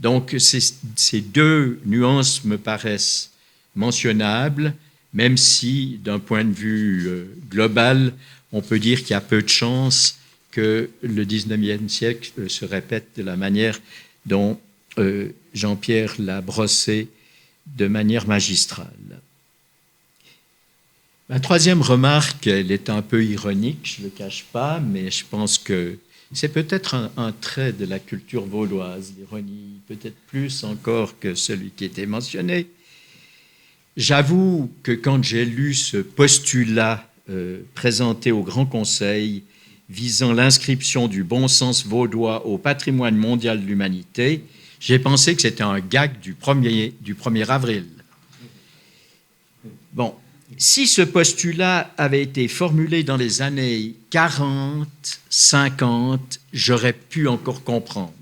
Donc ces deux nuances me paraissent mentionnables, même si d'un point de vue global, on peut dire qu'il y a peu de chances que le XIXe siècle se répète de la manière dont Jean-Pierre l'a brossé de manière magistrale. La troisième remarque, elle est un peu ironique, je ne le cache pas, mais je pense que c'est peut-être un trait de la culture vaudoise, l'ironie, peut-être plus encore que celui qui était mentionné. J'avoue que quand j'ai lu ce postulat présenté au Grand Conseil visant l'inscription du bon sens vaudois au patrimoine mondial de l'humanité, j'ai pensé que c'était un gag du 1er avril. Bon, si ce postulat avait été formulé dans les années 40, 50, j'aurais pu encore comprendre.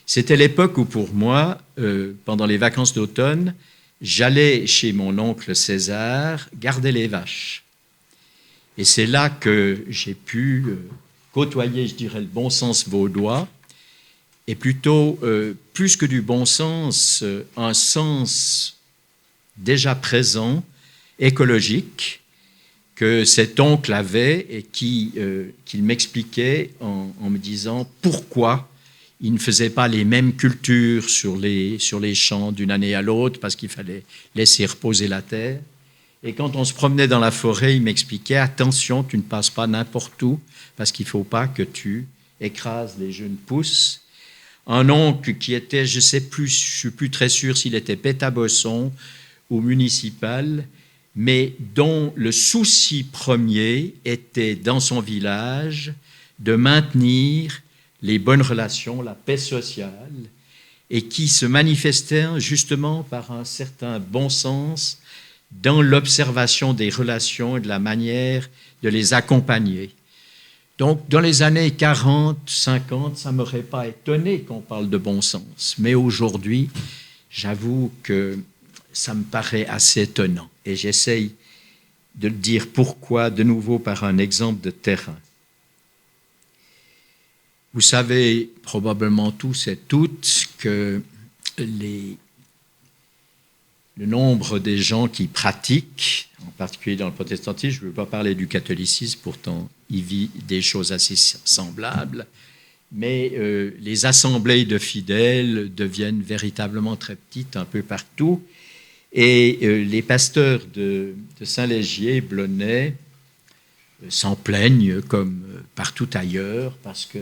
C'était l'époque où, pour moi, pendant les vacances d'automne, j'allais chez mon oncle César garder les vaches. Et c'est là que j'ai pu côtoyer, je dirais, le bon sens vaudois, et plutôt, plus que du bon sens, un sens déjà présent, écologique, que cet oncle avait et qu'il m'expliquait en me disant pourquoi il ne faisait pas les mêmes cultures sur les champs d'une année à l'autre parce qu'il fallait laisser reposer la terre. Et quand on se promenait dans la forêt, il m'expliquait « Attention, tu ne passes pas n'importe où parce qu'il ne faut pas que tu écrases les jeunes pousses. » Un oncle qui était, je ne suis plus très sûr s'il était pétabosson ou municipal, mais dont le souci premier était dans son village de maintenir les bonnes relations, la paix sociale, et qui se manifestait justement par un certain bon sens dans l'observation des relations et de la manière de les accompagner. Donc, dans les années 40, 50, ça ne m'aurait pas étonné qu'on parle de bon sens. Mais aujourd'hui, j'avoue que ça me paraît assez étonnant. Et j'essaye de le dire pourquoi, de nouveau par un exemple de terrain. Vous savez probablement tous et toutes que le nombre des gens qui pratiquent, en particulier dans le protestantisme, je ne veux pas parler du catholicisme, pourtant il vit des choses assez semblables, mais les assemblées de fidèles deviennent véritablement très petites un peu partout, et les pasteurs de Saint-Légier, Blonay, s'en plaignent comme partout ailleurs, parce que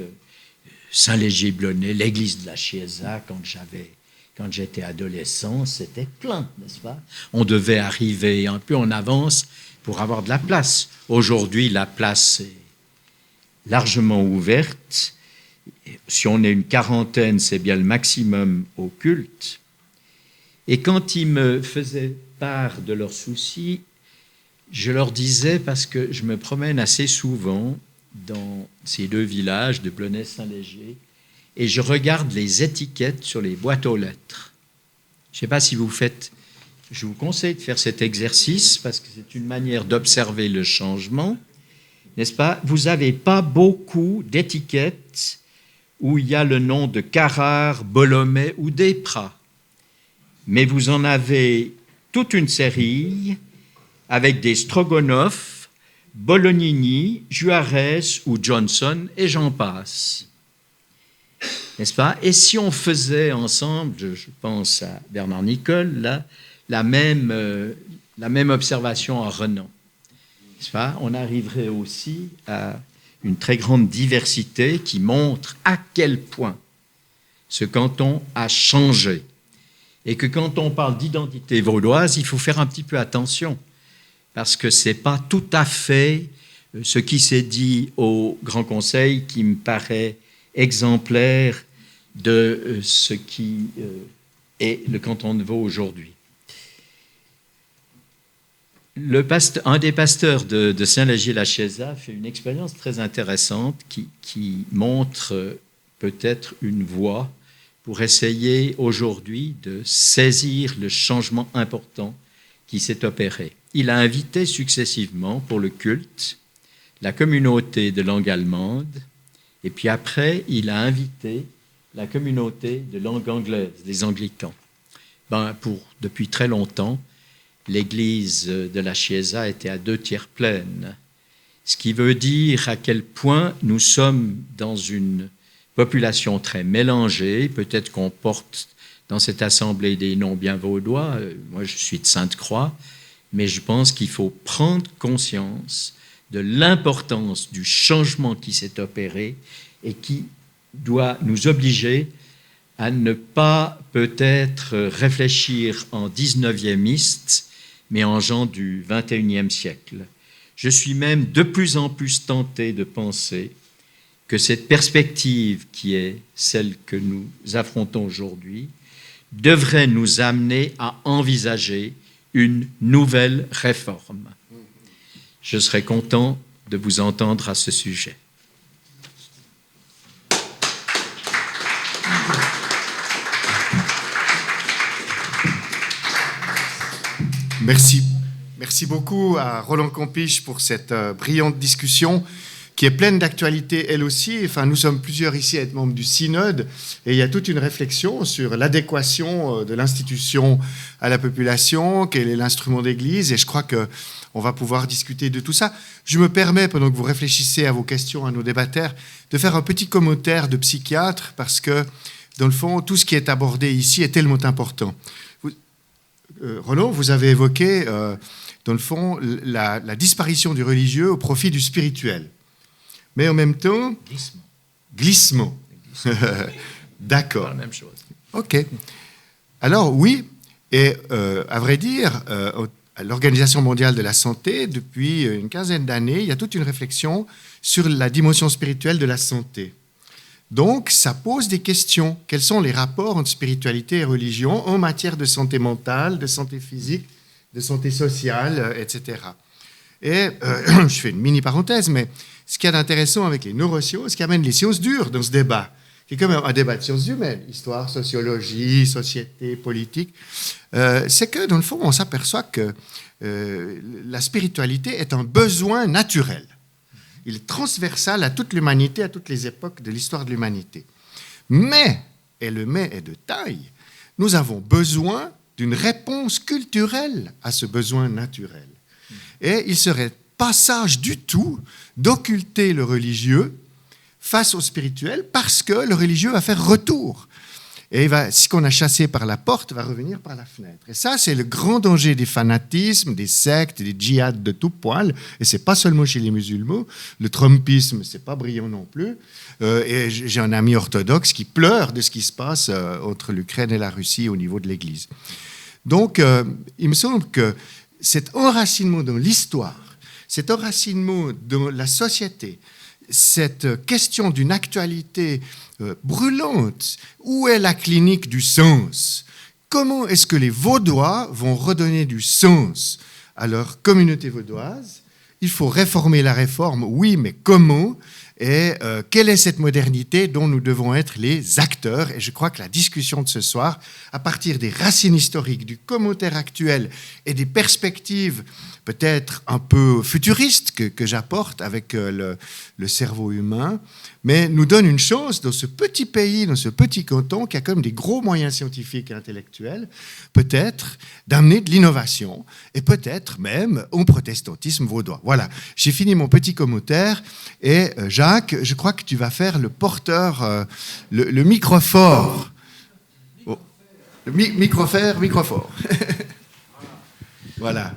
Saint-Légier-Blonay, l'église de la Chiesa, quand j'étais adolescent, c'était plein, n'est-ce pas? On devait arriver un peu en avance pour avoir de la place. Aujourd'hui, la place est largement ouverte. Si on est une quarantaine, c'est bien le maximum au culte. Et quand ils me faisaient part de leurs soucis, je leur disais, parce que je me promène assez souvent dans ces deux villages de Blonay et Saint-Léger, et je regarde les étiquettes sur les boîtes aux lettres. Je ne sais pas si vous faites... Je vous conseille de faire cet exercice parce que c'est une manière d'observer le changement, n'est-ce pas? Vous n'avez pas beaucoup d'étiquettes où il y a le nom de Carrare, Bolomé ou Desprats, mais vous en avez toute une série avec des Strogonoff, Bolognini, Juarez ou Johnson, et j'en passe. N'est-ce pas? Et si on faisait ensemble, je pense à Bernard Nicole, là, la même observation en Renan, n'est-ce pas? On arriverait aussi à une très grande diversité qui montre à quel point ce canton a changé. Et que quand on parle d'identité vaudoise, il faut faire un petit peu attention, parce que ce n'est pas tout à fait ce qui s'est dit au Grand Conseil qui me paraît exemplaire de ce qui est le canton de Vaud aujourd'hui. Un des pasteurs de Saint-Légier-la-Chiesa fait une expérience très intéressante qui montre peut-être une voie pour essayer aujourd'hui de saisir le changement important qui s'est opéré. Il a invité successivement pour le culte la communauté de langue allemande, et puis après, il a invité la communauté de langue anglaise, les anglicans. Depuis très longtemps, l'église de la Chiesa était à 2/3 pleine, ce qui veut dire à quel point nous sommes dans une population très mélangée. Peut-être qu'on porte dans cette assemblée des noms bien vaudois. Moi, je suis de Sainte-Croix, mais je pense qu'il faut prendre conscience de l'importance du changement qui s'est opéré et qui doit nous obliger à ne pas peut-être réfléchir en 19e, mais en gens du 21e siècle. Je suis même de plus en plus tenté de penser que cette perspective qui est celle que nous affrontons aujourd'hui devrait nous amener à envisager une nouvelle réforme. Je serais content de vous entendre à ce sujet. Merci. Merci beaucoup à Roland Compiche pour cette brillante discussion. qui est pleine d'actualité elle aussi. Enfin, nous sommes plusieurs ici à être membres du synode, et il y a toute une réflexion sur l'adéquation de l'institution à la population, quel est l'instrument d'église, et je crois qu'on va pouvoir discuter de tout ça. Je me permets, pendant que vous réfléchissez à vos questions, à nos débatteurs, de faire un petit commentaire de psychiatre, parce que, dans le fond, tout ce qui est abordé ici est tellement important. Roland, vous avez évoqué, dans le fond, la disparition du religieux au profit du spirituel. Mais en même temps... Glissement. D'accord. Pas la même chose. OK. Alors, oui, et à vrai dire, à l'Organisation mondiale de la santé, depuis une quinzaine d'années, il y a toute une réflexion sur la dimension spirituelle de la santé. Donc, ça pose des questions. Quels sont les rapports entre spiritualité et religion en matière de santé mentale, de santé physique, de santé sociale, etc. Et je fais une mini-parenthèse, mais ce qu'il y a d'intéressant avec les neurosciences, qui amène les sciences dures dans ce débat, qui est quand même un débat de sciences humaines, histoire, sociologie, société, politique, c'est que, dans le fond, on s'aperçoit que la spiritualité est un besoin naturel. Il est transversal à toute l'humanité, à toutes les époques de l'histoire de l'humanité. Mais, et le mais est de taille, nous avons besoin d'une réponse culturelle à ce besoin naturel. Et il serait pas sage du tout d'occulter le religieux face au spirituel, parce que le religieux va faire retour. Et ce qu'on a chassé par la porte va revenir par la fenêtre. Et ça, c'est le grand danger des fanatismes, des sectes, des djihad de tout poil. Et c'est pas seulement chez les musulmans. Le trumpisme, c'est pas brillant non plus. Et j'ai un ami orthodoxe qui pleure de ce qui se passe entre l'Ukraine et la Russie au niveau de l'Église. Donc, il me semble que cet enracinement dans l'histoire, cet enracinement dans la société, cette question d'une actualité brûlante, où est la clinique du sens? Comment est-ce que les Vaudois vont redonner du sens à leur communauté vaudoise? Il faut réformer la réforme, oui, mais comment? Et quelle est cette modernité dont nous devons être les acteurs? Et je crois que la discussion de ce soir, à partir des racines historiques, du commentaire actuel et des perspectives peut-être un peu futuristes que j'apporte avec le cerveau humain, mais nous donne une chance dans ce petit pays, dans ce petit canton, qui a quand même des gros moyens scientifiques et intellectuels, peut-être d'amener de l'innovation, et peut-être même au protestantisme vaudois. Voilà, j'ai fini mon petit commentaire, et Jacques, je crois que tu vas faire le porteur, le microphore. Oh. Le microphore. Voilà.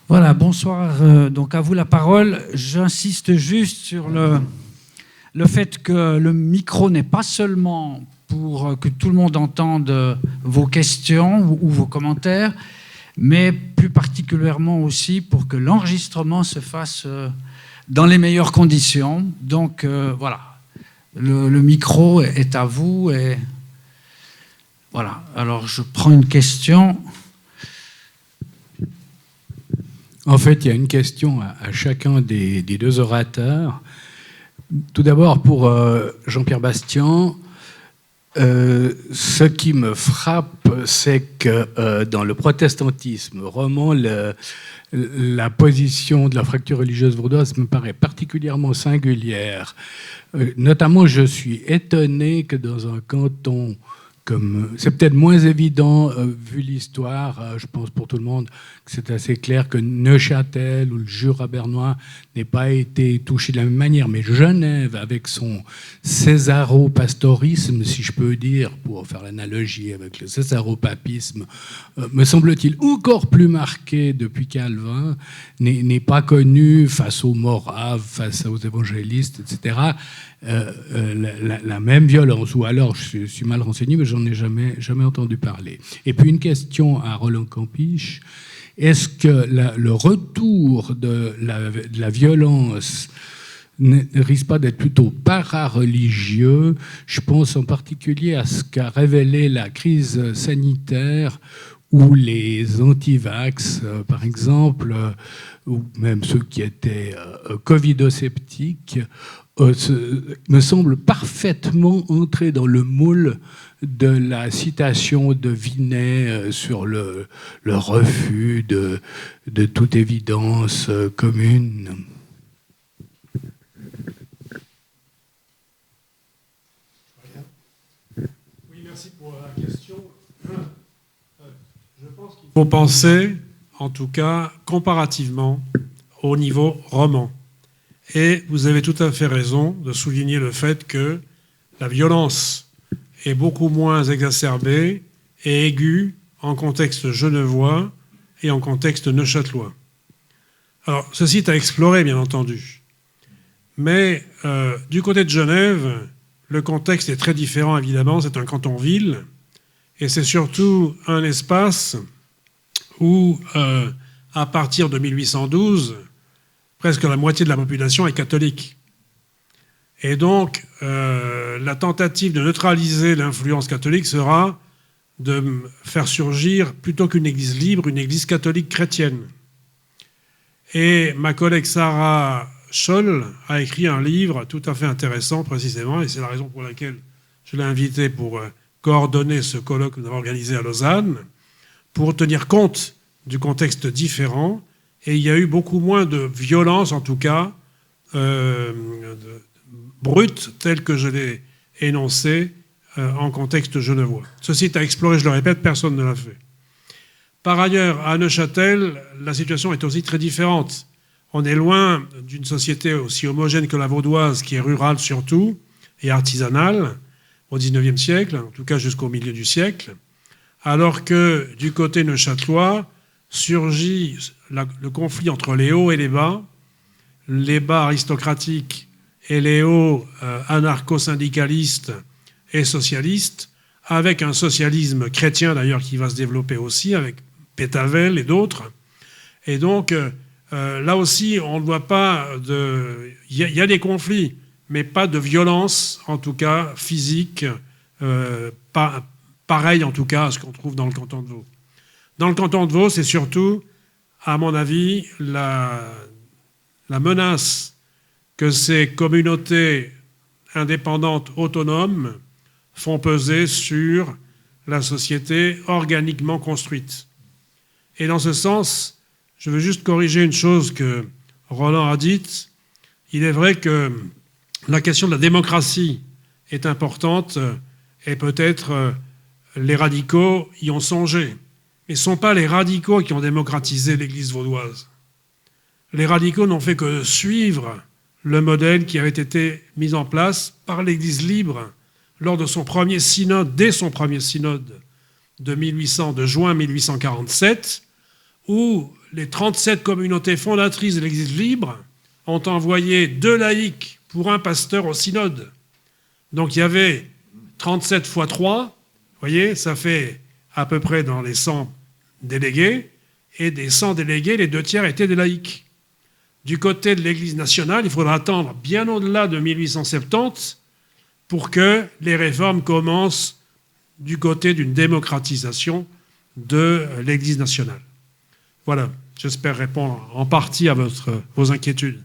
Voilà, bonsoir. Donc à vous la parole. J'insiste juste sur le fait que le micro n'est pas seulement pour que tout le monde entende vos questions ou vos commentaires, mais plus particulièrement aussi pour que l'enregistrement se fasse dans les meilleures conditions. Donc voilà, le micro est à vous. Et voilà, alors je prends une question. En fait, il y a une question à chacun des deux orateurs. Tout d'abord, pour Jean-Pierre Bastian, ce qui me frappe, c'est que dans le protestantisme roman, la position de la fracture religieuse vaudoise me paraît particulièrement singulière. Notamment, je suis étonné que dans un canton c'est peut-être moins évident vu l'histoire, je pense pour tout le monde que c'est assez clair que Neuchâtel ou le Jura bernois n'aient pas été touchés de la même manière, mais Genève, avec son césaropastorisme, si je peux dire, pour faire l'analogie avec le césaropapisme, me semble-t-il encore plus marqué depuis Calvin, n'est pas connu face aux Moraves, face aux évangélistes, etc., la même violence, ou alors je suis mal renseigné, mais j'en ai jamais entendu parler. Et puis une question à Roland Campiche: est-ce que le retour de la violence ne risque pas d'être plutôt para-religieux? Je pense en particulier à ce qu'a révélé la crise sanitaire, où les anti-vax, par exemple, ou même ceux qui étaient covidosceptiques, me semble parfaitement entrer dans le moule de la citation de Vinet sur le refus de toute évidence commune. faut penser, en tout cas, comparativement au niveau roman. Et vous avez tout à fait raison de souligner le fait que la violence est beaucoup moins exacerbée et aiguë en contexte genevois et en contexte neuchâtelois. Alors, ceci est à explorer, bien entendu. Mais du côté de Genève, le contexte est très différent, évidemment. C'est un canton-ville. Et c'est surtout un espace où, à partir de 1812, presque la moitié de la population est catholique. Et donc, la tentative de neutraliser l'influence catholique sera de faire surgir, plutôt qu'une église libre, une église catholique chrétienne. Et ma collègue Sarah Scholl a écrit un livre tout à fait intéressant, précisément, et c'est la raison pour laquelle je l'ai invité pour coordonner ce colloque que nous avons organisé à Lausanne, pour tenir compte du contexte différent. Et il y a eu beaucoup moins de violence, en tout cas, brute, telle que je l'ai énoncée en contexte genevois. Ceci est à explorer, je le répète, personne ne l'a fait. Par ailleurs, à Neuchâtel, la situation est aussi très différente. On est loin d'une société aussi homogène que la vaudoise, qui est rurale surtout, et artisanale, au XIXe siècle, en tout cas jusqu'au milieu du siècle, alors que du côté neuchâtelois surgit le conflit entre les hauts et les bas aristocratiques et les hauts anarcho-syndicalistes et socialistes, avec un socialisme chrétien d'ailleurs qui va se développer aussi, avec Pétavel et d'autres. Et donc, là aussi, on ne voit pas de... Il y a des conflits, mais pas de violence, en tout cas physique, pareil en tout cas à ce qu'on trouve dans le canton de Vaud. Dans le canton de Vaud, c'est surtout, à mon avis, la menace que ces communautés indépendantes, autonomes, font peser sur la société organiquement construite. Et dans ce sens, je veux juste corriger une chose que Roland a dite. Il est vrai que la question de la démocratie est importante et peut-être les radicaux y ont songé. Mais ce ne sont pas les radicaux qui ont démocratisé l'Église vaudoise. Les radicaux n'ont fait que suivre le modèle qui avait été mis en place par l'Église libre lors de son premier synode, dès son premier synode de juin 1847, où les 37 communautés fondatrices de l'Église libre ont envoyé 2 laïcs pour un pasteur au synode. Donc il y avait 37 fois 3, vous voyez, ça fait à peu près dans les 100 délégués, et des 100 délégués, les 2/3 étaient des laïcs. Du côté de l'Église nationale, il faudra attendre bien au-delà de 1870 pour que les réformes commencent du côté d'une démocratisation de l'Église nationale. Voilà, j'espère répondre en partie à vos inquiétudes.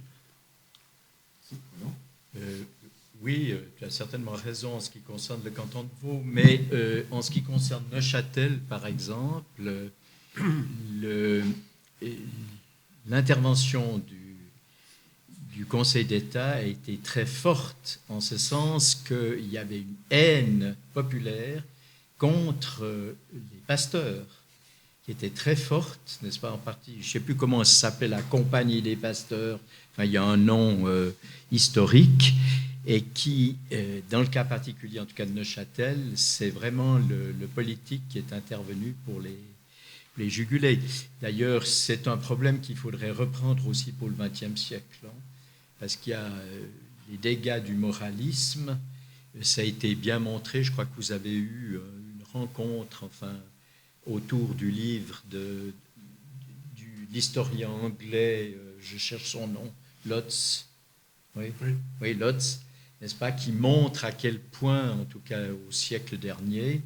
Oui, tu as certainement raison en ce qui concerne le canton de Vaud, mais en ce qui concerne Neuchâtel, par exemple, l'intervention du Conseil d'État a été très forte, en ce sens qu'il y avait une haine populaire contre les pasteurs, qui était très forte, n'est-ce pas, en partie, je ne sais plus comment ça s'appelle, la Compagnie des pasteurs, enfin, il y a un nom historique, et qui, dans le cas particulier, en tout cas de Neuchâtel, c'est vraiment le politique qui est intervenu pour les juguler. D'ailleurs, c'est un problème qu'il faudrait reprendre aussi pour le XXe siècle, hein, parce qu'il y a les dégâts du moralisme, ça a été bien montré, je crois que vous avez eu une rencontre, enfin, autour du livre de l'historien anglais, je cherche son nom, Lotz, oui, Lotz, n'est-ce pas, qui montre à quel point, en tout cas au siècle dernier,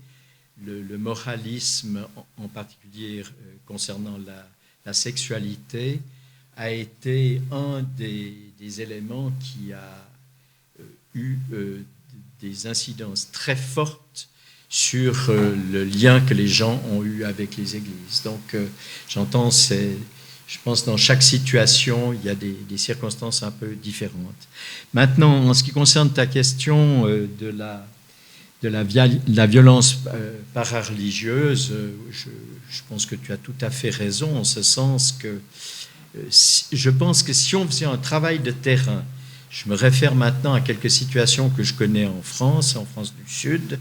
le moralisme, en particulier concernant la sexualité, a été un des éléments qui a eu des incidences très fortes sur le lien que les gens ont eu avec les églises. Donc, j'entends, je pense dans chaque situation, il y a des circonstances un peu différentes. Maintenant, en ce qui concerne ta question de de la violence parareligieuse, je pense que tu as tout à fait raison, en ce sens que je pense que si on faisait un travail de terrain, je me réfère maintenant à quelques situations que je connais en France du Sud,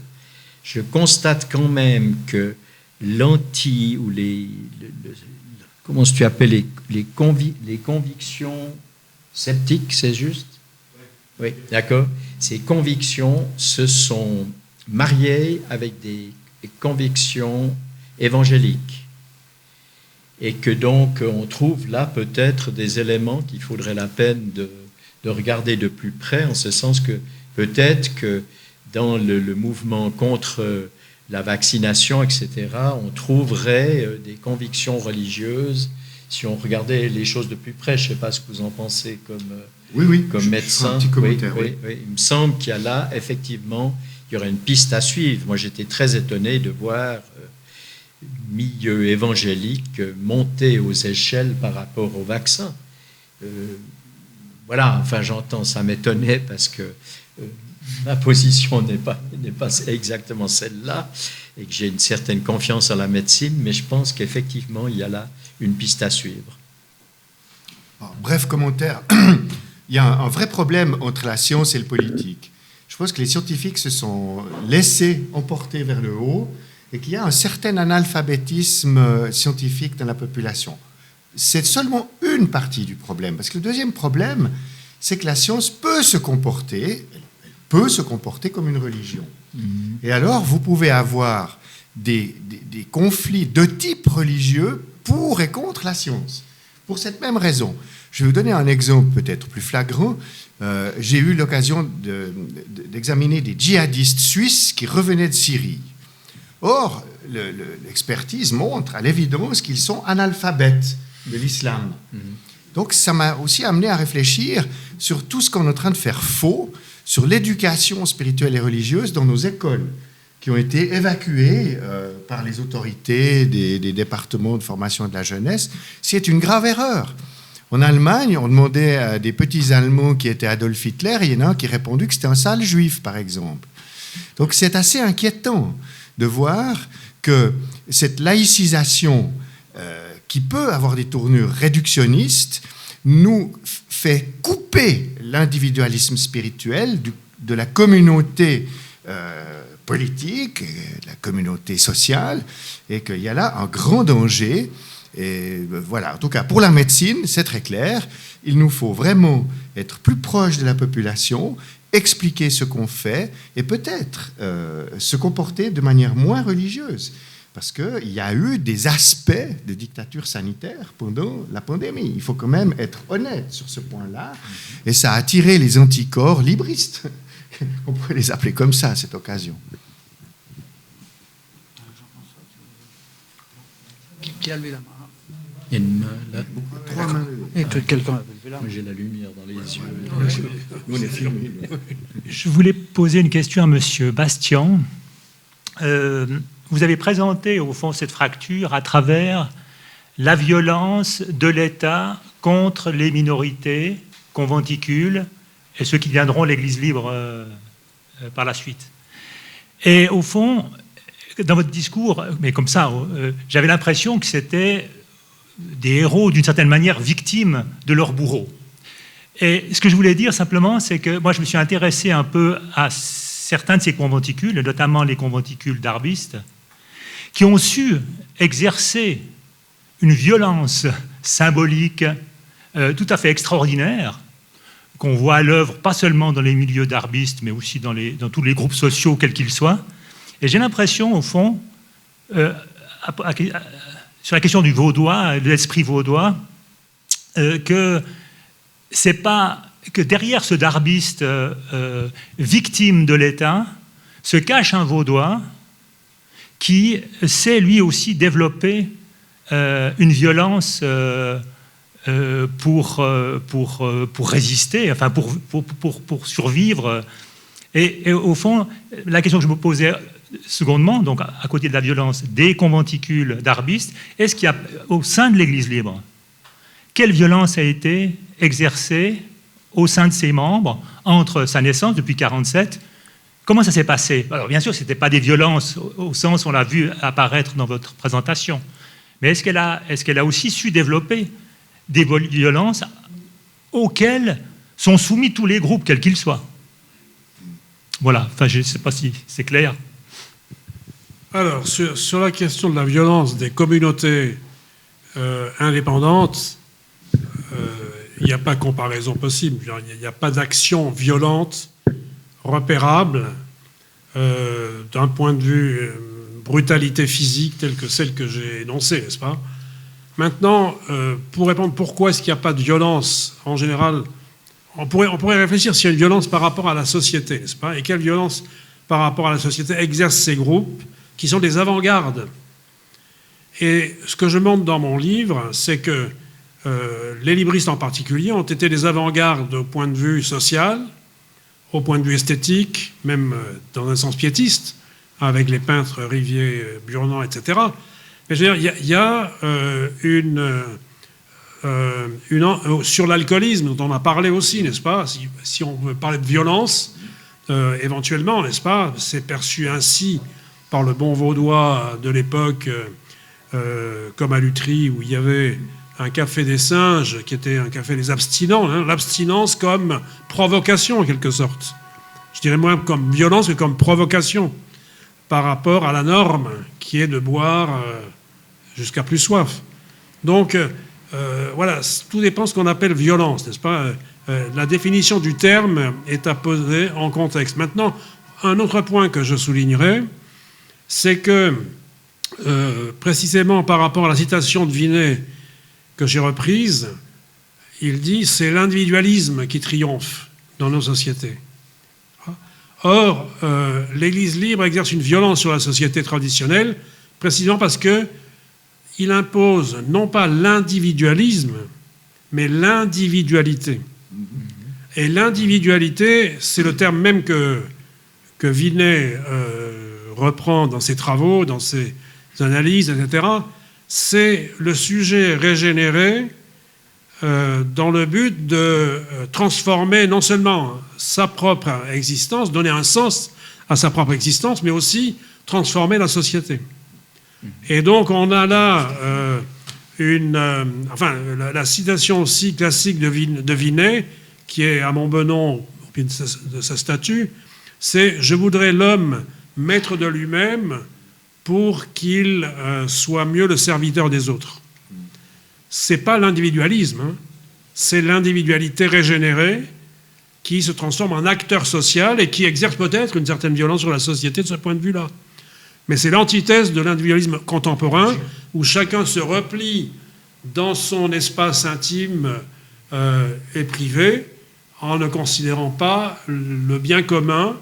je constate quand même que comment tu appelles les convictions sceptiques, c'est juste? Oui, d'accord. Ces convictions se sont mariées avec des convictions évangéliques. Et que donc on trouve là peut-être des éléments qu'il faudrait la peine de regarder de plus près, en ce sens que peut-être que dans le mouvement contre la vaccination, etc., on trouverait des convictions religieuses si on regardait les choses de plus près. Je ne sais pas ce que vous en pensez comme médecin. Un petit commentaire, oui. Il me semble qu'il y a là, effectivement, il y aurait une piste à suivre. Moi, j'étais très étonné de voir milieu évangélique monter aux échelles par rapport au vaccin. Voilà, enfin j'entends, ça m'étonnait parce que ma position n'est pas exactement celle-là et que j'ai une certaine confiance en la médecine, mais je pense qu'effectivement il y a là une piste à suivre. Bref commentaire, il y a un vrai problème entre la science et le politique. Je pense que les scientifiques se sont laissés emporter vers le haut et qu'il y a un certain analphabétisme scientifique dans la population. C'est seulement une partie du problème, parce que le deuxième problème, c'est que la science peut se comporter comme une religion. Et alors, vous pouvez avoir des conflits de type religieux pour et contre la science. Pour cette même raison, je vais vous donner un exemple peut-être plus flagrant. J'ai eu l'occasion d'examiner des djihadistes suisses qui revenaient de Syrie. Or, l'expertise montre à l'évidence qu'ils sont analphabètes de l'islam. Donc ça m'a aussi amené à réfléchir sur tout ce qu'on est en train de faire faux, sur l'éducation spirituelle et religieuse dans nos écoles, qui ont été évacuées par les autorités des départements de formation de la jeunesse. C'est une grave erreur. En Allemagne, on demandait à des petits Allemands qui étaient Adolf Hitler, et il y en a un qui a répondu que c'était un sale juif, par exemple. Donc c'est assez inquiétant de voir que cette laïcisation qui peut avoir des tournures réductionnistes nous fait couper l'individualisme spirituel de la communauté politique, de la communauté sociale, et qu'il y a là un grand danger. Et voilà, en tout cas, pour la médecine, c'est très clair. Il nous faut vraiment être plus proche de la population, expliquer ce qu'on fait et peut-être se comporter de manière moins religieuse. Parce qu'il y a eu des aspects de dictature sanitaire pendant la pandémie. Il faut quand même être honnête sur ce point-là. Et ça a attiré les anticorps libristes. On pourrait les appeler comme ça à cette occasion. Qui a levé la main? Il y a une main là. Trois mains. Et quelqu'un a levé la main. Moi, j'ai la lumière dans les yeux. Nous, on est filmés. Je voulais poser une question à Monsieur Bastian. Vous avez présenté, au fond, cette fracture à travers la violence de l'État contre les minorités, conventicules, et ceux qui deviendront l'Église libre par la suite. Et au fond, dans votre discours, mais comme ça, j'avais l'impression que c'était des héros, d'une certaine manière, victimes de leurs bourreaux. Et ce que je voulais dire, simplement, c'est que moi, je me suis intéressé un peu à certains de ces conventicules, notamment les conventicules darbistes, qui ont su exercer une violence symbolique tout à fait extraordinaire, qu'on voit à l'œuvre pas seulement dans les milieux darbistes, mais aussi dans tous les groupes sociaux, quels qu'ils soient. Et j'ai l'impression, au fond, sur la question du vaudois, de l'esprit vaudois, que c'est pas que derrière ce darbiste victime de l'État se cache un vaudois qui sait lui aussi développer une violence pour résister, enfin pour survivre. Et au fond, la question que je me posais secondement, donc à côté de la violence des conventicules darbistes, est-ce qu'il y a au sein de l'Église libre, quelle violence a été exercée au sein de ses membres entre sa naissance depuis 1947 Comment ça s'est passé? Alors bien sûr, ce n'était pas des violences au sens où on l'a vu apparaître dans votre présentation, mais est-ce qu'elle a aussi su développer des violences auxquelles sont soumis tous les groupes, quels qu'ils soient? Voilà, enfin je ne sais pas si c'est clair. Alors, sur la question de la violence des communautés indépendantes, il n'y a pas comparaison possible. Il n'y a pas d'action violente repérable d'un point de vue brutalité physique telle que celle que j'ai énoncée, n'est-ce pas? Maintenant, pour répondre pourquoi est-ce qu'il n'y a pas de violence en général, on pourrait réfléchir s'il y a une violence par rapport à la société, n'est-ce pas? Et quelle violence par rapport à la société exercent ces groupes qui sont des avant-gardes. Et ce que je montre dans mon livre, c'est que les libristes en particulier ont été des avant-gardes au point de vue social, au point de vue esthétique, même dans un sens piétiste, avec les peintres Rivier, Burnand, etc. Mais je veux dire, il y a sur l'alcoolisme, dont on a parlé aussi, n'est-ce pas? Si on veut parler de violence, éventuellement, n'est-ce pas? C'est perçu ainsi par le bon vaudois de l'époque, comme à Lutry, où il y avait un café des singes, qui était un café des abstinents, hein, l'abstinence comme provocation, en quelque sorte. Je dirais moins comme violence que comme provocation, par rapport à la norme, qui est de boire jusqu'à plus soif. Donc, voilà, tout dépend de ce qu'on appelle violence, n'est-ce pas? La définition du terme est à poser en contexte. Maintenant, un autre point que je soulignerai, c'est que, précisément par rapport à la citation de Vinet que j'ai reprise, il dit « c'est l'individualisme qui triomphe dans nos sociétés ». Or, l'Église libre exerce une violence sur la société traditionnelle, précisément parce qu'il impose non pas l'individualisme, mais l'individualité. Et l'individualité, c'est le terme même que Vinet reprend dans ses travaux, dans ses analyses, etc. C'est le sujet régénéré dans le but de transformer non seulement sa propre existence, donner un sens à sa propre existence, mais aussi transformer la société. Et donc on a là la citation aussi classique de Vinet, qui est à Montbenon, de sa statue, c'est « Je voudrais l'homme maître de lui-même pour qu'il soit mieux le serviteur des autres ». Ce n'est pas l'individualisme, hein. C'est l'individualité régénérée qui se transforme en acteur social et qui exerce peut-être une certaine violence sur la société de ce point de vue-là. Mais c'est l'antithèse de l'individualisme contemporain où chacun se replie dans son espace intime et privé en ne considérant pas le bien commun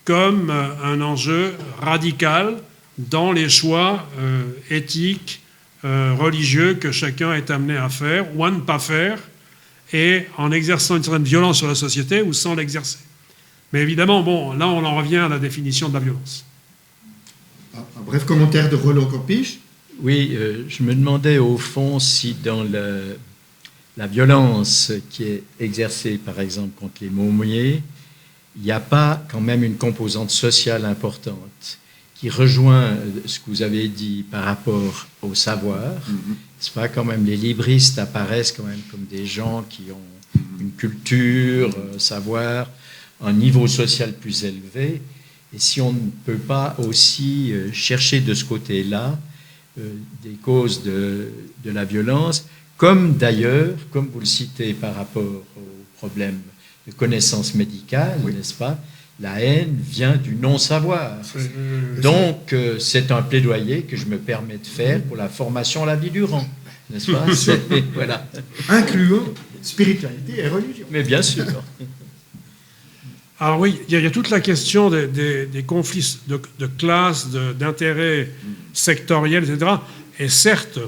comme un enjeu radical dans les choix éthiques, religieux que chacun est amené à faire ou à ne pas faire, et en exerçant une certaine violence sur la société ou sans l'exercer. Mais évidemment, bon, là on en revient à la définition de la violence. Un bref commentaire de Roland Kopisch. Oui, je me demandais au fond si dans la violence qui est exercée, par exemple, contre les mômiers, il n'y a pas quand même une composante sociale importante qui rejoint ce que vous avez dit par rapport au savoir. C'est pas quand même, les libristes apparaissent quand même comme des gens qui ont une culture, savoir, un niveau social plus élevé. Et si on ne peut pas aussi chercher de ce côté-là des causes de la violence, comme d'ailleurs, comme vous le citez par rapport au problème de connaissance médicale, oui, n'est-ce pas? La haine vient du non-savoir. Donc, c'est un plaidoyer que je me permets de faire pour la formation à la vie durant, n'est-ce pas? Voilà. Incluant spiritualité et religion. Mais bien sûr. Alors oui, il y a toute la question des conflits de classe, d'intérêts sectoriels, etc. Et certes,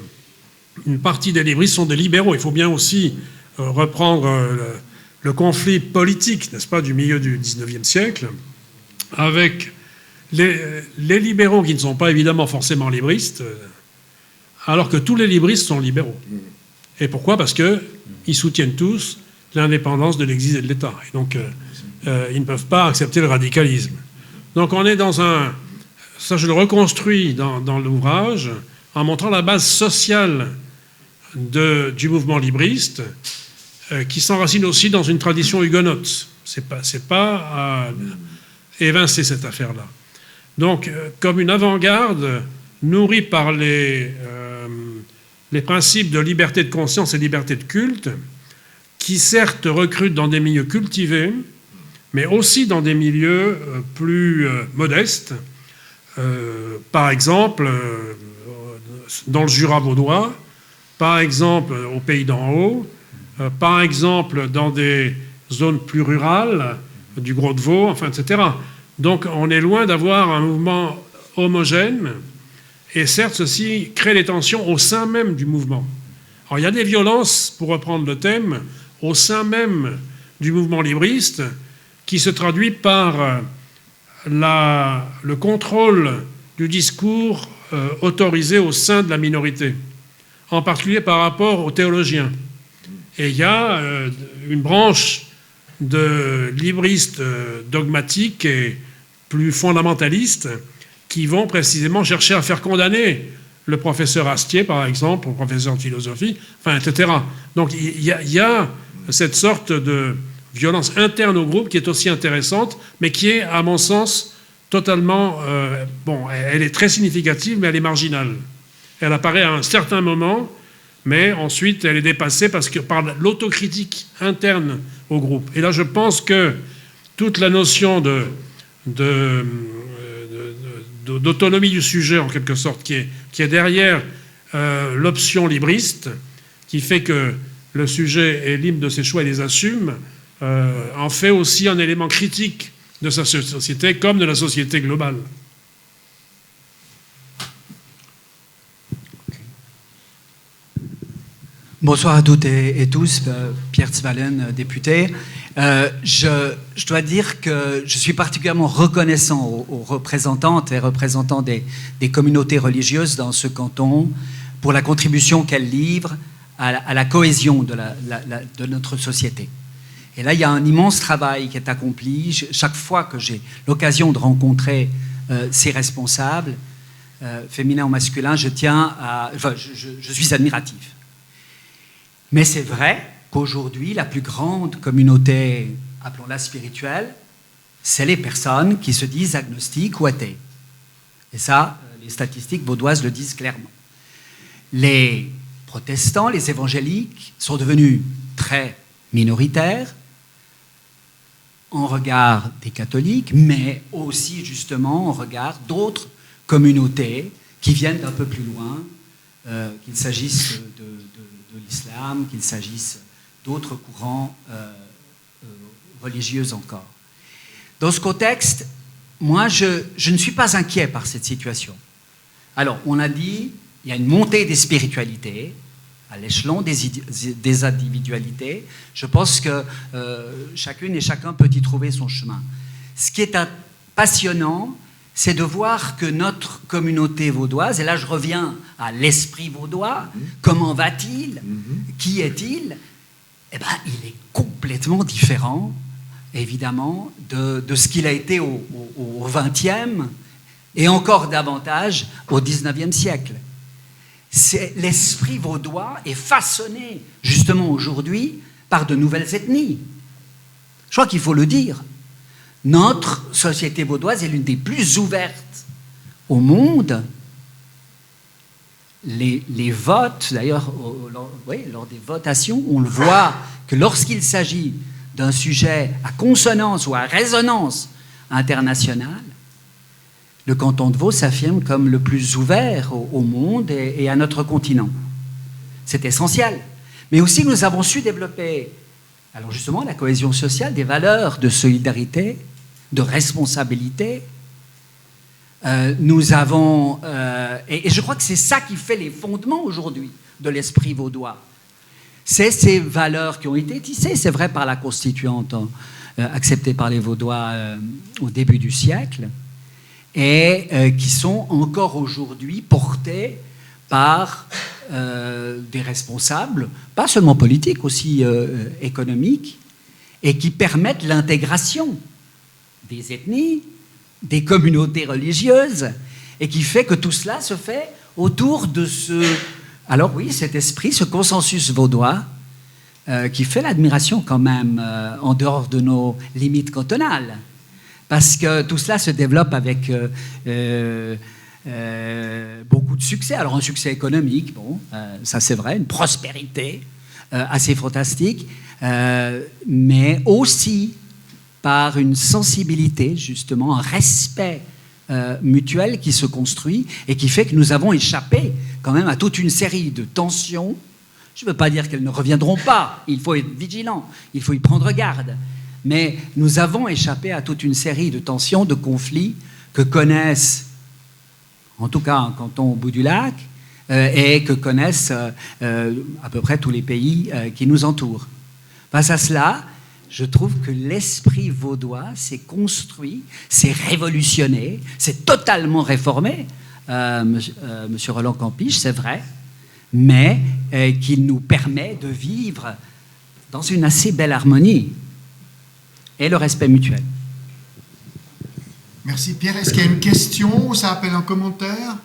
une partie des libristes sont des libéraux. Il faut bien aussi reprendre le conflit politique, n'est-ce pas, du milieu du XIXe siècle, avec les libéraux qui ne sont pas évidemment forcément libristes, alors que tous les libristes sont libéraux. Et pourquoi? Parce qu'ils soutiennent tous l'indépendance de l'Église et de l'État. Et donc, ils ne peuvent pas accepter le radicalisme. Donc on est dans un... Ça, je le reconstruis dans l'ouvrage en montrant la base sociale du mouvement libriste qui s'enracine aussi dans une tradition huguenote. C'est pas à évincer cette affaire-là. Donc, comme une avant-garde nourrie par les principes de liberté de conscience et liberté de culte, qui certes recrutent dans des milieux cultivés, mais aussi dans des milieux plus modestes. Par exemple, dans le Jura vaudois, par exemple au Pays d'en Haut, par exemple dans des zones plus rurales, du Gros de Vaud, enfin, etc. Donc on est loin d'avoir un mouvement homogène, et certes, ceci crée des tensions au sein même du mouvement. Alors il y a des violences, pour reprendre le thème, au sein même du mouvement libriste, qui se traduit par le contrôle du discours autorisé au sein de la minorité, en particulier par rapport aux théologiens. Et il y a une branche de libristes dogmatiques et plus fondamentalistes qui vont précisément chercher à faire condamner le professeur Astier, par exemple, le professeur de philosophie, enfin, etc. Donc il y a cette sorte de violence interne au groupe qui est aussi intéressante, mais qui est, à mon sens, totalement... elle est très significative, mais elle est marginale. Elle apparaît à un certain moment, mais ensuite elle est dépassée par l'autocritique interne au groupe. Et là, je pense que toute la notion d'autonomie du sujet, en quelque sorte, qui est derrière l'option libriste, qui fait que le sujet est libre de ses choix et les assume, en fait aussi un élément critique de sa société, comme de la société globale. Bonsoir à toutes et tous, Pierre Tzvalen, député. Je dois dire que je suis particulièrement reconnaissant aux représentantes et représentants des communautés religieuses dans ce canton pour la contribution qu'elles livrent à la cohésion de notre société. Et là, il y a un immense travail qui est accompli. Chaque fois que j'ai l'occasion de rencontrer ces responsables, féminins ou masculins, je suis admiratif. Mais c'est vrai qu'aujourd'hui, la plus grande communauté, appelons-la spirituelle, c'est les personnes qui se disent agnostiques ou athées. Et ça, les statistiques vaudoises le disent clairement. Les protestants, les évangéliques sont devenus très minoritaires en regard des catholiques, mais aussi justement en regard d'autres communautés qui viennent d'un peu plus loin, qu'il s'agisse de l'islam, qu'il s'agisse d'autres courants religieux encore. Dans ce contexte, moi, je ne suis pas inquiet par cette situation. Alors, on a dit, il y a une montée des spiritualités à l'échelon des individualités. Je pense que chacune et chacun peut y trouver son chemin. Ce qui est passionnant, c'est de voir que notre communauté vaudoise, et là je reviens à l'esprit vaudois, comment va-t-il, qui est-il? Eh bien, il est complètement différent, évidemment, de ce qu'il a été au XXe et encore davantage au XIXe siècle. L'esprit vaudois est façonné, justement aujourd'hui, par de nouvelles ethnies. Je crois qu'il faut le dire. Notre société vaudoise est l'une des plus ouvertes au monde. Les votes, d'ailleurs, lors des votations, on le voit que lorsqu'il s'agit d'un sujet à consonance ou à résonance internationale, le canton de Vaud s'affirme comme le plus ouvert au monde et à notre continent. C'est essentiel. Mais aussi, nous avons su développer, alors justement, la cohésion sociale, des valeurs de solidarité, de responsabilité. Nous avons... et je crois que c'est ça qui fait les fondements aujourd'hui de l'esprit vaudois. C'est ces valeurs qui ont été tissées, c'est vrai, par la constituante acceptée par les Vaudois au début du siècle, et qui sont encore aujourd'hui portées par des responsables, pas seulement politiques, aussi économiques, et qui permettent l'intégration des ethnies, des communautés religieuses, et qui fait que tout cela se fait autour de alors oui, cet esprit, ce consensus vaudois, qui fait l'admiration quand même en dehors de nos limites cantonales. Parce que tout cela se développe avec beaucoup de succès. Alors un succès économique, bon, ça c'est vrai, une prospérité assez fantastique, mais aussi par une sensibilité, justement, un respect mutuel qui se construit et qui fait que nous avons échappé quand même à toute une série de tensions. Je ne veux pas dire qu'elles ne reviendront pas, il faut être vigilant, il faut y prendre garde, mais nous avons échappé à toute une série de tensions, de conflits que connaissent, en tout cas un canton au bout du lac, et que connaissent à peu près tous les pays qui nous entourent. Face à cela, je trouve que l'esprit vaudois s'est construit, s'est révolutionné, s'est totalement réformé. Monsieur Roland Campiche, c'est vrai, mais qu'il nous permet de vivre dans une assez belle harmonie et le respect mutuel. Merci Pierre. Est-ce qu'il y a une question ou ça appelle un commentaire?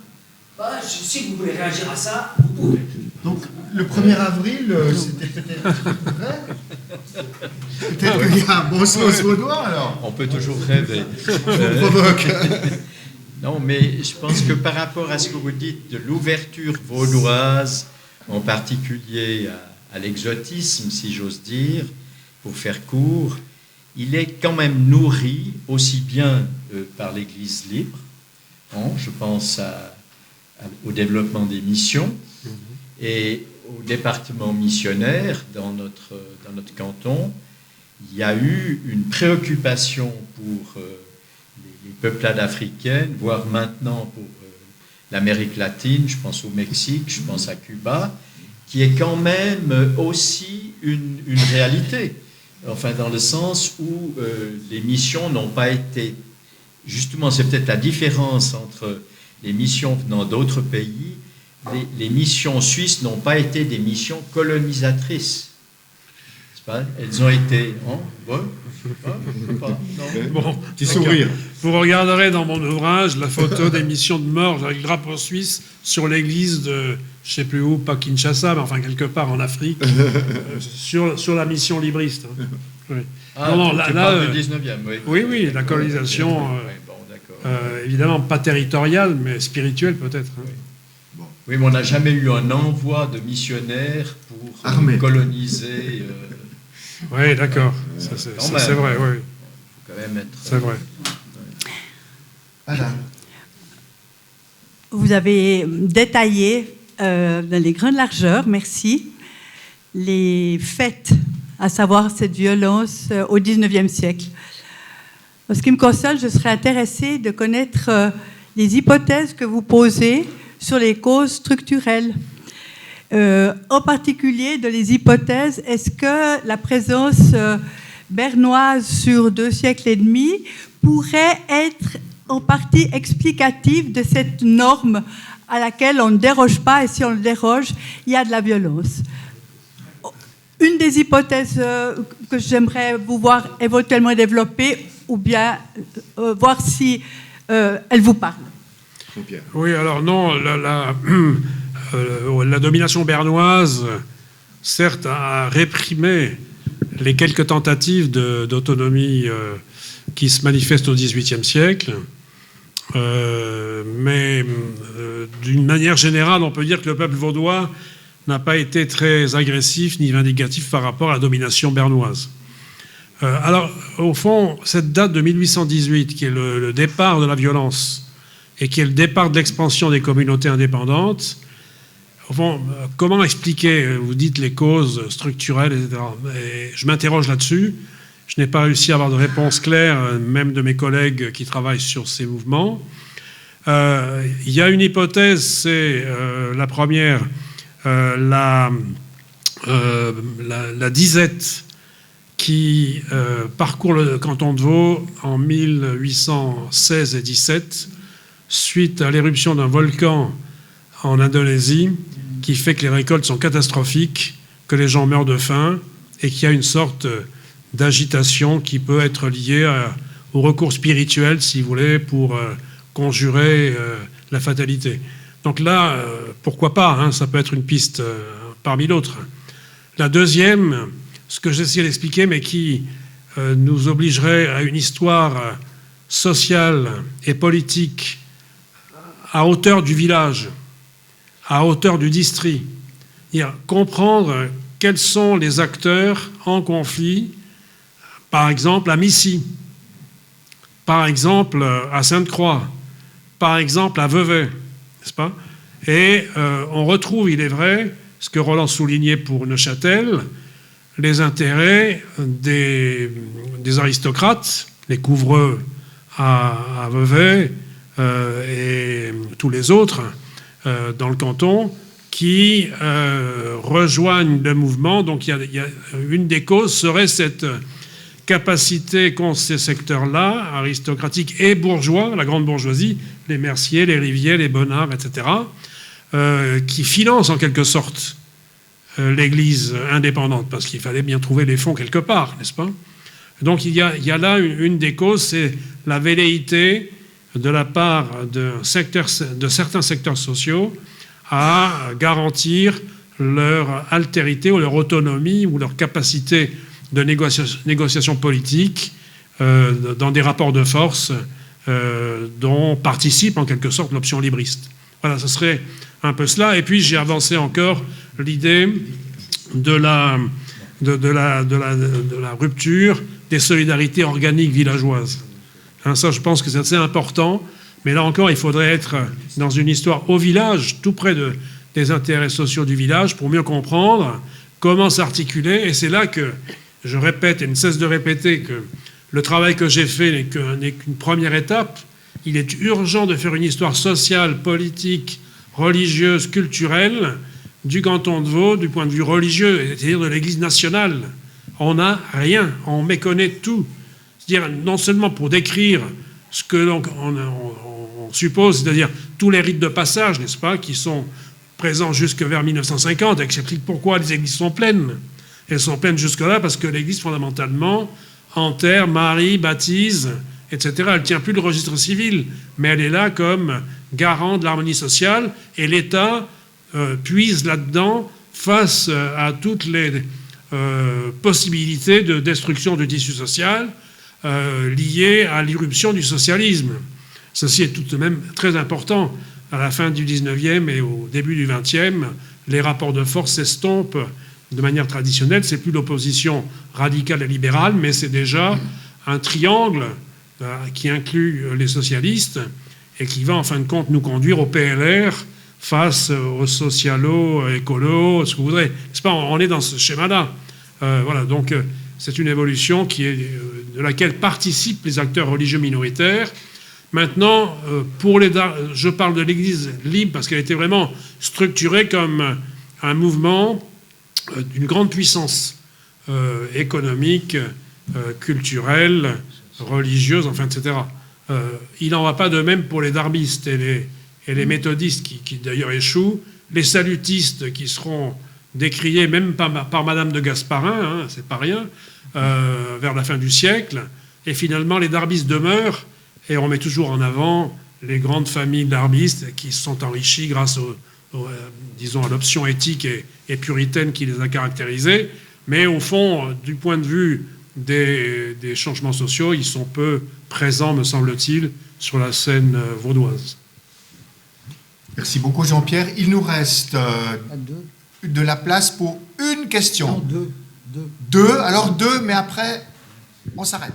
Si vous voulez réagir à ça, vous pouvez. Donc, le 1er avril, c'était peut-être vrai. Peut-être qu'il y a un bon sens vaudois, alors. On peut toujours rêver. Je vous provoque. Non, mais je pense que par rapport à ce que vous dites de l'ouverture vaudoise, en particulier à l'exotisme, si j'ose dire, pour faire court, il est quand même nourri aussi bien par l'Église libre, je pense au développement des missions, et au département missionnaire dans notre canton. Il y a eu une préoccupation pour les peuplades africaines, voire maintenant pour l'Amérique latine, je pense au Mexique, je pense à Cuba, qui est quand même aussi une réalité. Enfin, dans le sens où les missions n'ont pas été... Justement, c'est peut-être la différence entre les missions venant d'autres pays. Les missions suisses n'ont pas été des missions colonisatrices. Elles ont été... Bon, petit sourire. Vous regarderez dans mon ouvrage la photo des missions de mort avec le drapeau suisse sur l'église de, je ne sais plus où, pas Kinshasa, mais enfin quelque part en Afrique, sur la mission libriste. Hein. Oui. Non, là, du 19e, oui. Oui, la colonisation, évidemment pas territoriale, mais spirituelle peut-être. Hein. Oui. Bon. Oui, mais on n'a jamais eu un envoi de missionnaires pour coloniser... Oui, d'accord. Ça, c'est vrai, oui. Faut quand même être... C'est vrai. Voilà. Vous avez détaillé dans les grandes largeurs, merci, les faits, à savoir cette violence au XIXe siècle. En ce qui me concerne, je serais intéressée de connaître les hypothèses que vous posez sur les causes structurelles. En particulier, de les hypothèses, est-ce que la présence bernoise sur 2 siècles et demi pourrait être en partie explicative de cette norme à laquelle on ne déroge pas, et si on le déroge, il y a de la violence. Une des hypothèses que j'aimerais vous voir éventuellement développer, ou bien voir si elle vous parle. Oui, alors non, la domination bernoise, certes, a réprimé les quelques tentatives d'autonomie qui se manifestent au XVIIIe siècle, mais d'une manière générale, on peut dire que le peuple vaudois n'a pas été très agressif ni vindicatif par rapport à la domination bernoise. Alors, au fond, cette date de 1818, qui est le départ de la violence et qui est le départ de l'expansion des communautés indépendantes, au fond, comment expliquer, vous dites, les causes structurelles, etc. Et je m'interroge là-dessus. Je n'ai pas réussi à avoir de réponse claire, même de mes collègues qui travaillent sur ces mouvements. Il y a une hypothèse, c'est la première, la disette qui parcourt le canton de Vaud en 1816 et 17, suite à l'éruption d'un volcan en Indonésie, qui fait que les récoltes sont catastrophiques, que les gens meurent de faim, et qu'il y a une sorte d'agitation qui peut être liée au recours spirituel, si vous voulez, pour conjurer la fatalité. Donc là, pourquoi pas, hein, ça peut être une piste parmi d'autres. La deuxième, ce que j'essaie d'expliquer, mais qui nous obligerait à une histoire sociale et politique à hauteur du village, à hauteur du district, c'est-à-dire comprendre quels sont les acteurs en conflit, par exemple à Missy, par exemple à Sainte-Croix, par exemple à Vevey, n'est-ce pas? Et on retrouve, il est vrai, ce que Roland soulignait pour Neuchâtel, les intérêts des aristocrates, les couvreux à Vevey et tous les autres dans le canton, qui rejoignent le mouvement. Donc une des causes serait cette capacité qu'ont ces secteurs-là, aristocratiques et bourgeois, la grande bourgeoisie, les Mercier, les Rivier, les Bonnard, etc., qui financent en quelque sorte l'Église indépendante, parce qu'il fallait bien trouver les fonds quelque part, n'est-ce pas? Donc il y a là une des causes, c'est la velléité de la part de certains secteurs sociaux à garantir leur altérité ou leur autonomie ou leur capacité de négociation politique dans des rapports de force dont participe en quelque sorte l'option libriste. Voilà, ce serait un peu cela. Et puis j'ai avancé encore l'idée de la rupture des solidarités organiques villageoises. Hein, ça, je pense que c'est assez important. Mais là encore, il faudrait être dans une histoire au village, tout près des intérêts sociaux du village, pour mieux comprendre comment s'articuler. Et c'est là que je répète et ne cesse de répéter que le travail que j'ai fait n'est qu'une première étape. Il est urgent de faire une histoire sociale, politique, religieuse, culturelle du canton de Vaud, du point de vue religieux, c'est-à-dire de l'Église nationale. On n'a rien, on méconnaît tout. C'est-à-dire non seulement pour décrire ce que on suppose, c'est-à-dire tous les rites de passage, n'est-ce pas, qui sont présents jusque vers 1950, et qui expliquent pourquoi les églises sont pleines. Elles sont pleines jusque-là parce que l'Église, fondamentalement, enterre, marie, baptise, etc. Elle ne tient plus le registre civil, mais elle est là comme garant de l'harmonie sociale, et l'État puise là-dedans face à toutes les possibilités de destruction du tissu social liées à l'irruption du socialisme. Ceci est tout de même très important. À la fin du 19e et au début du 20e, les rapports de force s'estompent de manière traditionnelle. C'est plus l'opposition radicale et libérale, mais c'est déjà un triangle qui inclut les socialistes et qui va en fin de compte nous conduire au PLR face aux socialos, écolos, ce que vous voudrez. C'est pas, on est dans ce schéma-là. Voilà, donc c'est une évolution de laquelle participent les acteurs religieux minoritaires. Maintenant, je parle de l'Église libre parce qu'elle a été vraiment structurée comme un mouvement d'une grande puissance économique, culturelle, religieuse, enfin, etc. Il n'en va pas de même pour les darbistes et les méthodistes qui d'ailleurs échouent, les salutistes qui seront décriés même par Madame de Gasparin, hein, c'est pas rien, vers la fin du siècle, et finalement les darbistes demeurent, et on met toujours en avant les grandes familles darbistes qui se sont enrichies grâce disons, à l'option éthique et puritaine qui les a caractérisées, mais au fond, du point de vue des changements sociaux, ils sont peu présents, me semble-t-il, sur la scène vaudoise. Merci beaucoup Jean-Pierre. Il nous reste de la place pour une question. Non, deux, alors deux, mais après, on s'arrête.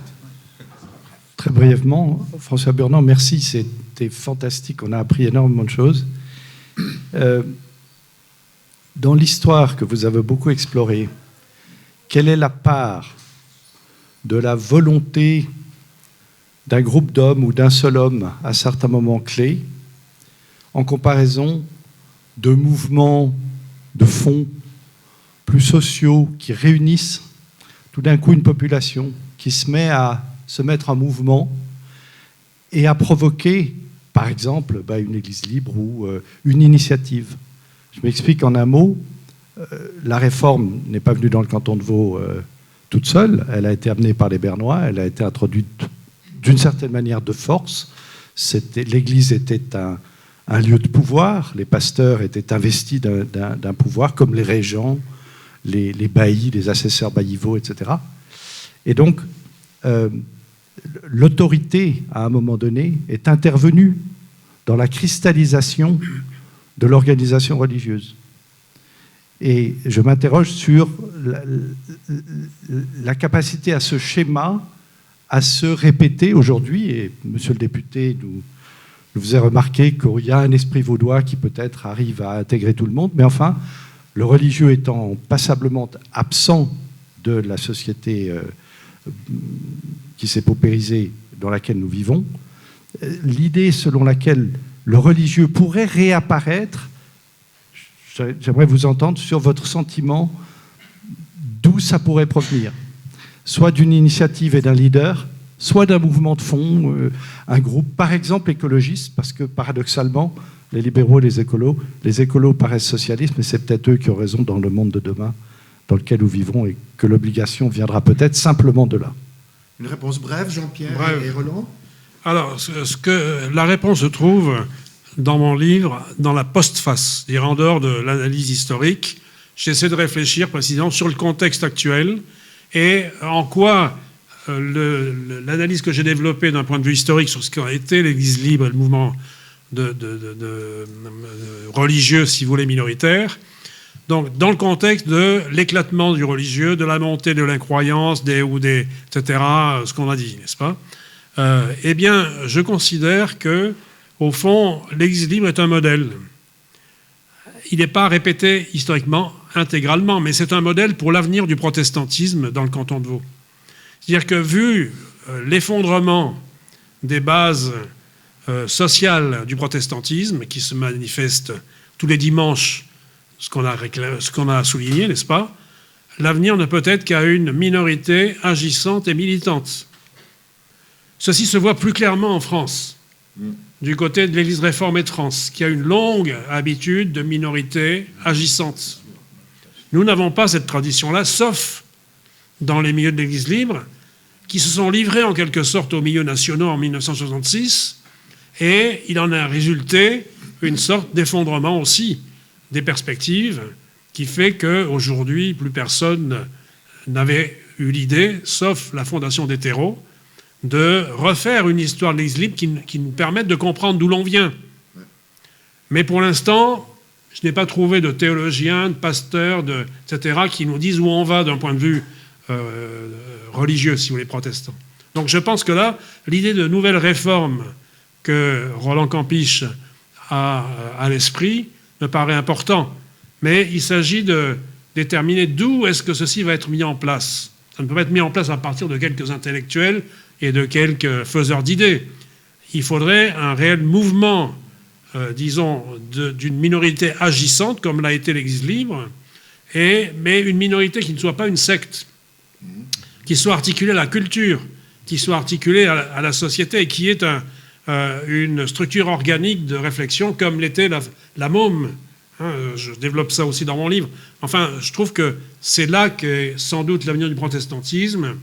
Très brièvement, François Burnand, merci, c'était fantastique, on a appris énormément de choses. Dans l'histoire que vous avez beaucoup explorée, quelle est la part de la volonté d'un groupe d'hommes ou d'un seul homme à certains moments clés en comparaison de mouvements de fond plus sociaux qui réunissent tout d'un coup une population qui se met à se mettre en mouvement et à provoquer, par exemple, une église libre ou une initiative. Je m'explique en un mot. La réforme n'est pas venue dans le canton de Vaud toute seule. Elle a été amenée par les Bernois. Elle a été introduite d'une certaine manière de force. L'Église était un lieu de pouvoir, les pasteurs étaient investis d'un pouvoir, comme les régents, les baillis, les assesseurs baillivaux, etc. Et donc, l'autorité, à un moment donné, est intervenue dans la cristallisation de l'organisation religieuse. Et je m'interroge sur la capacité à ce schéma à se répéter aujourd'hui. Et monsieur le député nous faisait remarquer qu'il y a un esprit vaudois qui peut-être arrive à intégrer tout le monde, mais enfin, le religieux étant passablement absent de la société qui s'est paupérisée dans laquelle nous vivons, l'idée selon laquelle le religieux pourrait réapparaître, j'aimerais vous entendre sur votre sentiment d'où ça pourrait provenir. Soit d'une initiative et d'un leader, soit d'un mouvement de fond, un groupe, par exemple écologiste, parce que paradoxalement, les libéraux et les écolos paraissent socialistes, mais c'est peut-être eux qui ont raison dans le monde de demain dans lequel nous vivons et que l'obligation viendra peut-être simplement de là. Une réponse brève, Jean-Pierre et Roland. Alors, la réponse se trouve dans mon livre, dans la postface, c'est-à-dire en dehors de l'analyse historique. J'essaie de réfléchir précisément sur le contexte actuel et en quoi l'analyse que j'ai développée d'un point de vue historique sur ce qu'a été l'Église libre et le mouvement religieux, si vous voulez, minoritaire. Donc, dans le contexte de l'éclatement du religieux, de la montée de l'incroyance, etc., ce qu'on a dit, n'est-ce pas ? Eh bien, je considère que, au fond, l'Église libre est un modèle. Il n'est pas répété historiquement, intégralement, mais c'est un modèle pour l'avenir du protestantisme dans le canton de Vaud. C'est-à-dire que, vu l'effondrement des bases sociales du protestantisme, qui se manifeste tous les dimanches, ce qu'on a souligné, n'est-ce pas ? L'avenir ne peut être qu'à une minorité agissante et militante. Ceci se voit plus clairement en France, du côté de l'Église réformée de France, qui a une longue habitude de minorité agissante. Nous n'avons pas cette tradition-là, sauf dans les milieux de l'Église libre, qui se sont livrés en quelque sorte aux milieux nationaux en 1966, et il en a résulté une sorte d'effondrement aussi des perspectives qui fait qu'aujourd'hui, plus personne n'avait eu l'idée, sauf la Fondation des terreaux, de refaire une histoire de l'Église libre qui nous permette de comprendre d'où l'on vient. Mais pour l'instant, je n'ai pas trouvé de théologiens, de pasteurs, etc., qui nous disent où on va d'un point de vue religieux, si vous voulez, protestants. Donc je pense que là, l'idée de nouvelle réforme que Roland Campiche a à l'esprit me paraît important. Mais il s'agit de déterminer d'où est-ce que ceci va être mis en place. Ça ne peut pas être mis en place à partir de quelques intellectuels et de quelques faiseurs d'idées. Il faudrait un réel mouvement, disons, d'une minorité agissante, comme l'a été l'Église libre, mais une minorité qui ne soit pas une secte, qui soit articulée à la culture, qui soit articulée à la société et qui ait une structure organique de réflexion comme l'était la MOM. Je développe ça aussi dans mon livre. Enfin, je trouve que c'est là qu'est sans doute l'avenir du protestantisme,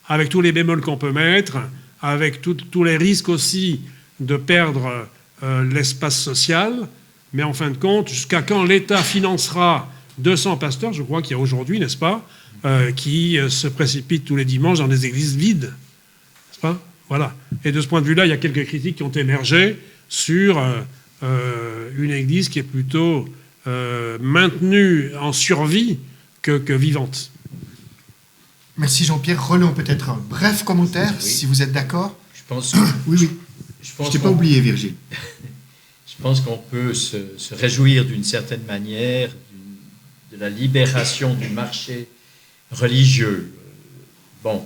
avec tous les bémols qu'on peut mettre, avec tous les risques aussi de perdre l'espace social. Mais en fin de compte, jusqu'à quand l'État financera 200 pasteurs, je crois qu'il y a aujourd'hui, n'est-ce pas, qui se précipitent tous les dimanches dans des églises vides. N'est-ce pas ? Voilà. Et de ce point de vue-là, il y a quelques critiques qui ont émergé sur une église qui est plutôt maintenue en survie que vivante. Merci Jean-Pierre. Roland, peut-être un bref commentaire, si vous êtes d'accord. Je pense. Oui. Je t'ai pas oublié, Virgile. Je pense qu'on peut se réjouir d'une certaine manière de la libération du marché religieux. Bon.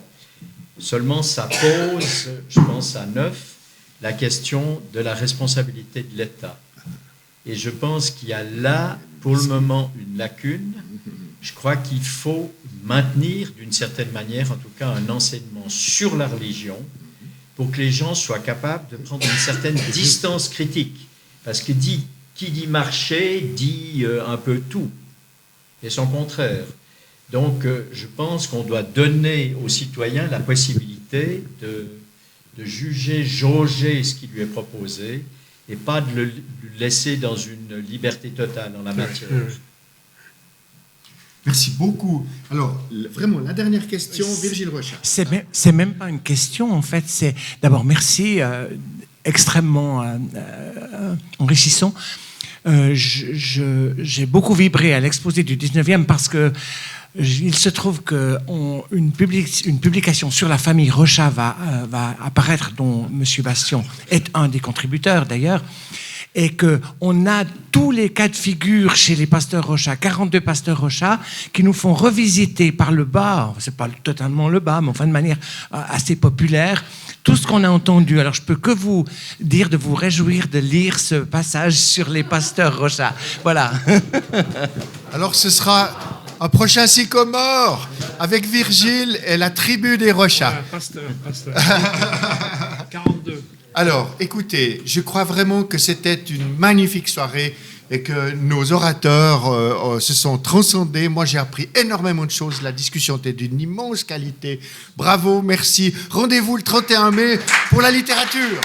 Seulement, ça pose, je pense à neuf, la question de la responsabilité de l'État. Et je pense qu'il y a là, pour le moment, une lacune. Je crois qu'il faut maintenir, d'une certaine manière, en tout cas, un enseignement sur la religion pour que les gens soient capables de prendre une certaine distance critique. Parce que qui dit marché dit un peu tout, et son contraire. Donc, je pense qu'on doit donner aux citoyens la possibilité de de juger, jauger ce qui lui est proposé, et pas de le laisser dans une liberté totale en la matière. Merci beaucoup. Alors, vraiment, la dernière question, Virgile Rochat. C'est même pas une question, en fait. C'est d'abord merci, extrêmement enrichissant. J'ai beaucoup vibré à l'exposé du 19e parce que il se trouve qu'une publication sur la famille Rochat va apparaître, dont M. Bastion est un des contributeurs d'ailleurs, et qu'on a tous les cas de figure chez les pasteurs Rochat, 42 pasteurs Rochat, qui nous font revisiter par le bas, c'est pas totalement le bas, mais enfin de manière assez populaire, tout ce qu'on a entendu. Alors je peux que vous dire de vous réjouir de lire ce passage sur les pasteurs Rochat. Voilà. Alors ce sera un prochain Sycomore avec Virgile et la tribu des Rochats. Pasteur. 42. Alors, écoutez, je crois vraiment que c'était une magnifique soirée et que nos orateurs se sont transcendés. Moi, j'ai appris énormément de choses. La discussion était d'une immense qualité. Bravo, merci. Rendez-vous le 31 mai pour la littérature.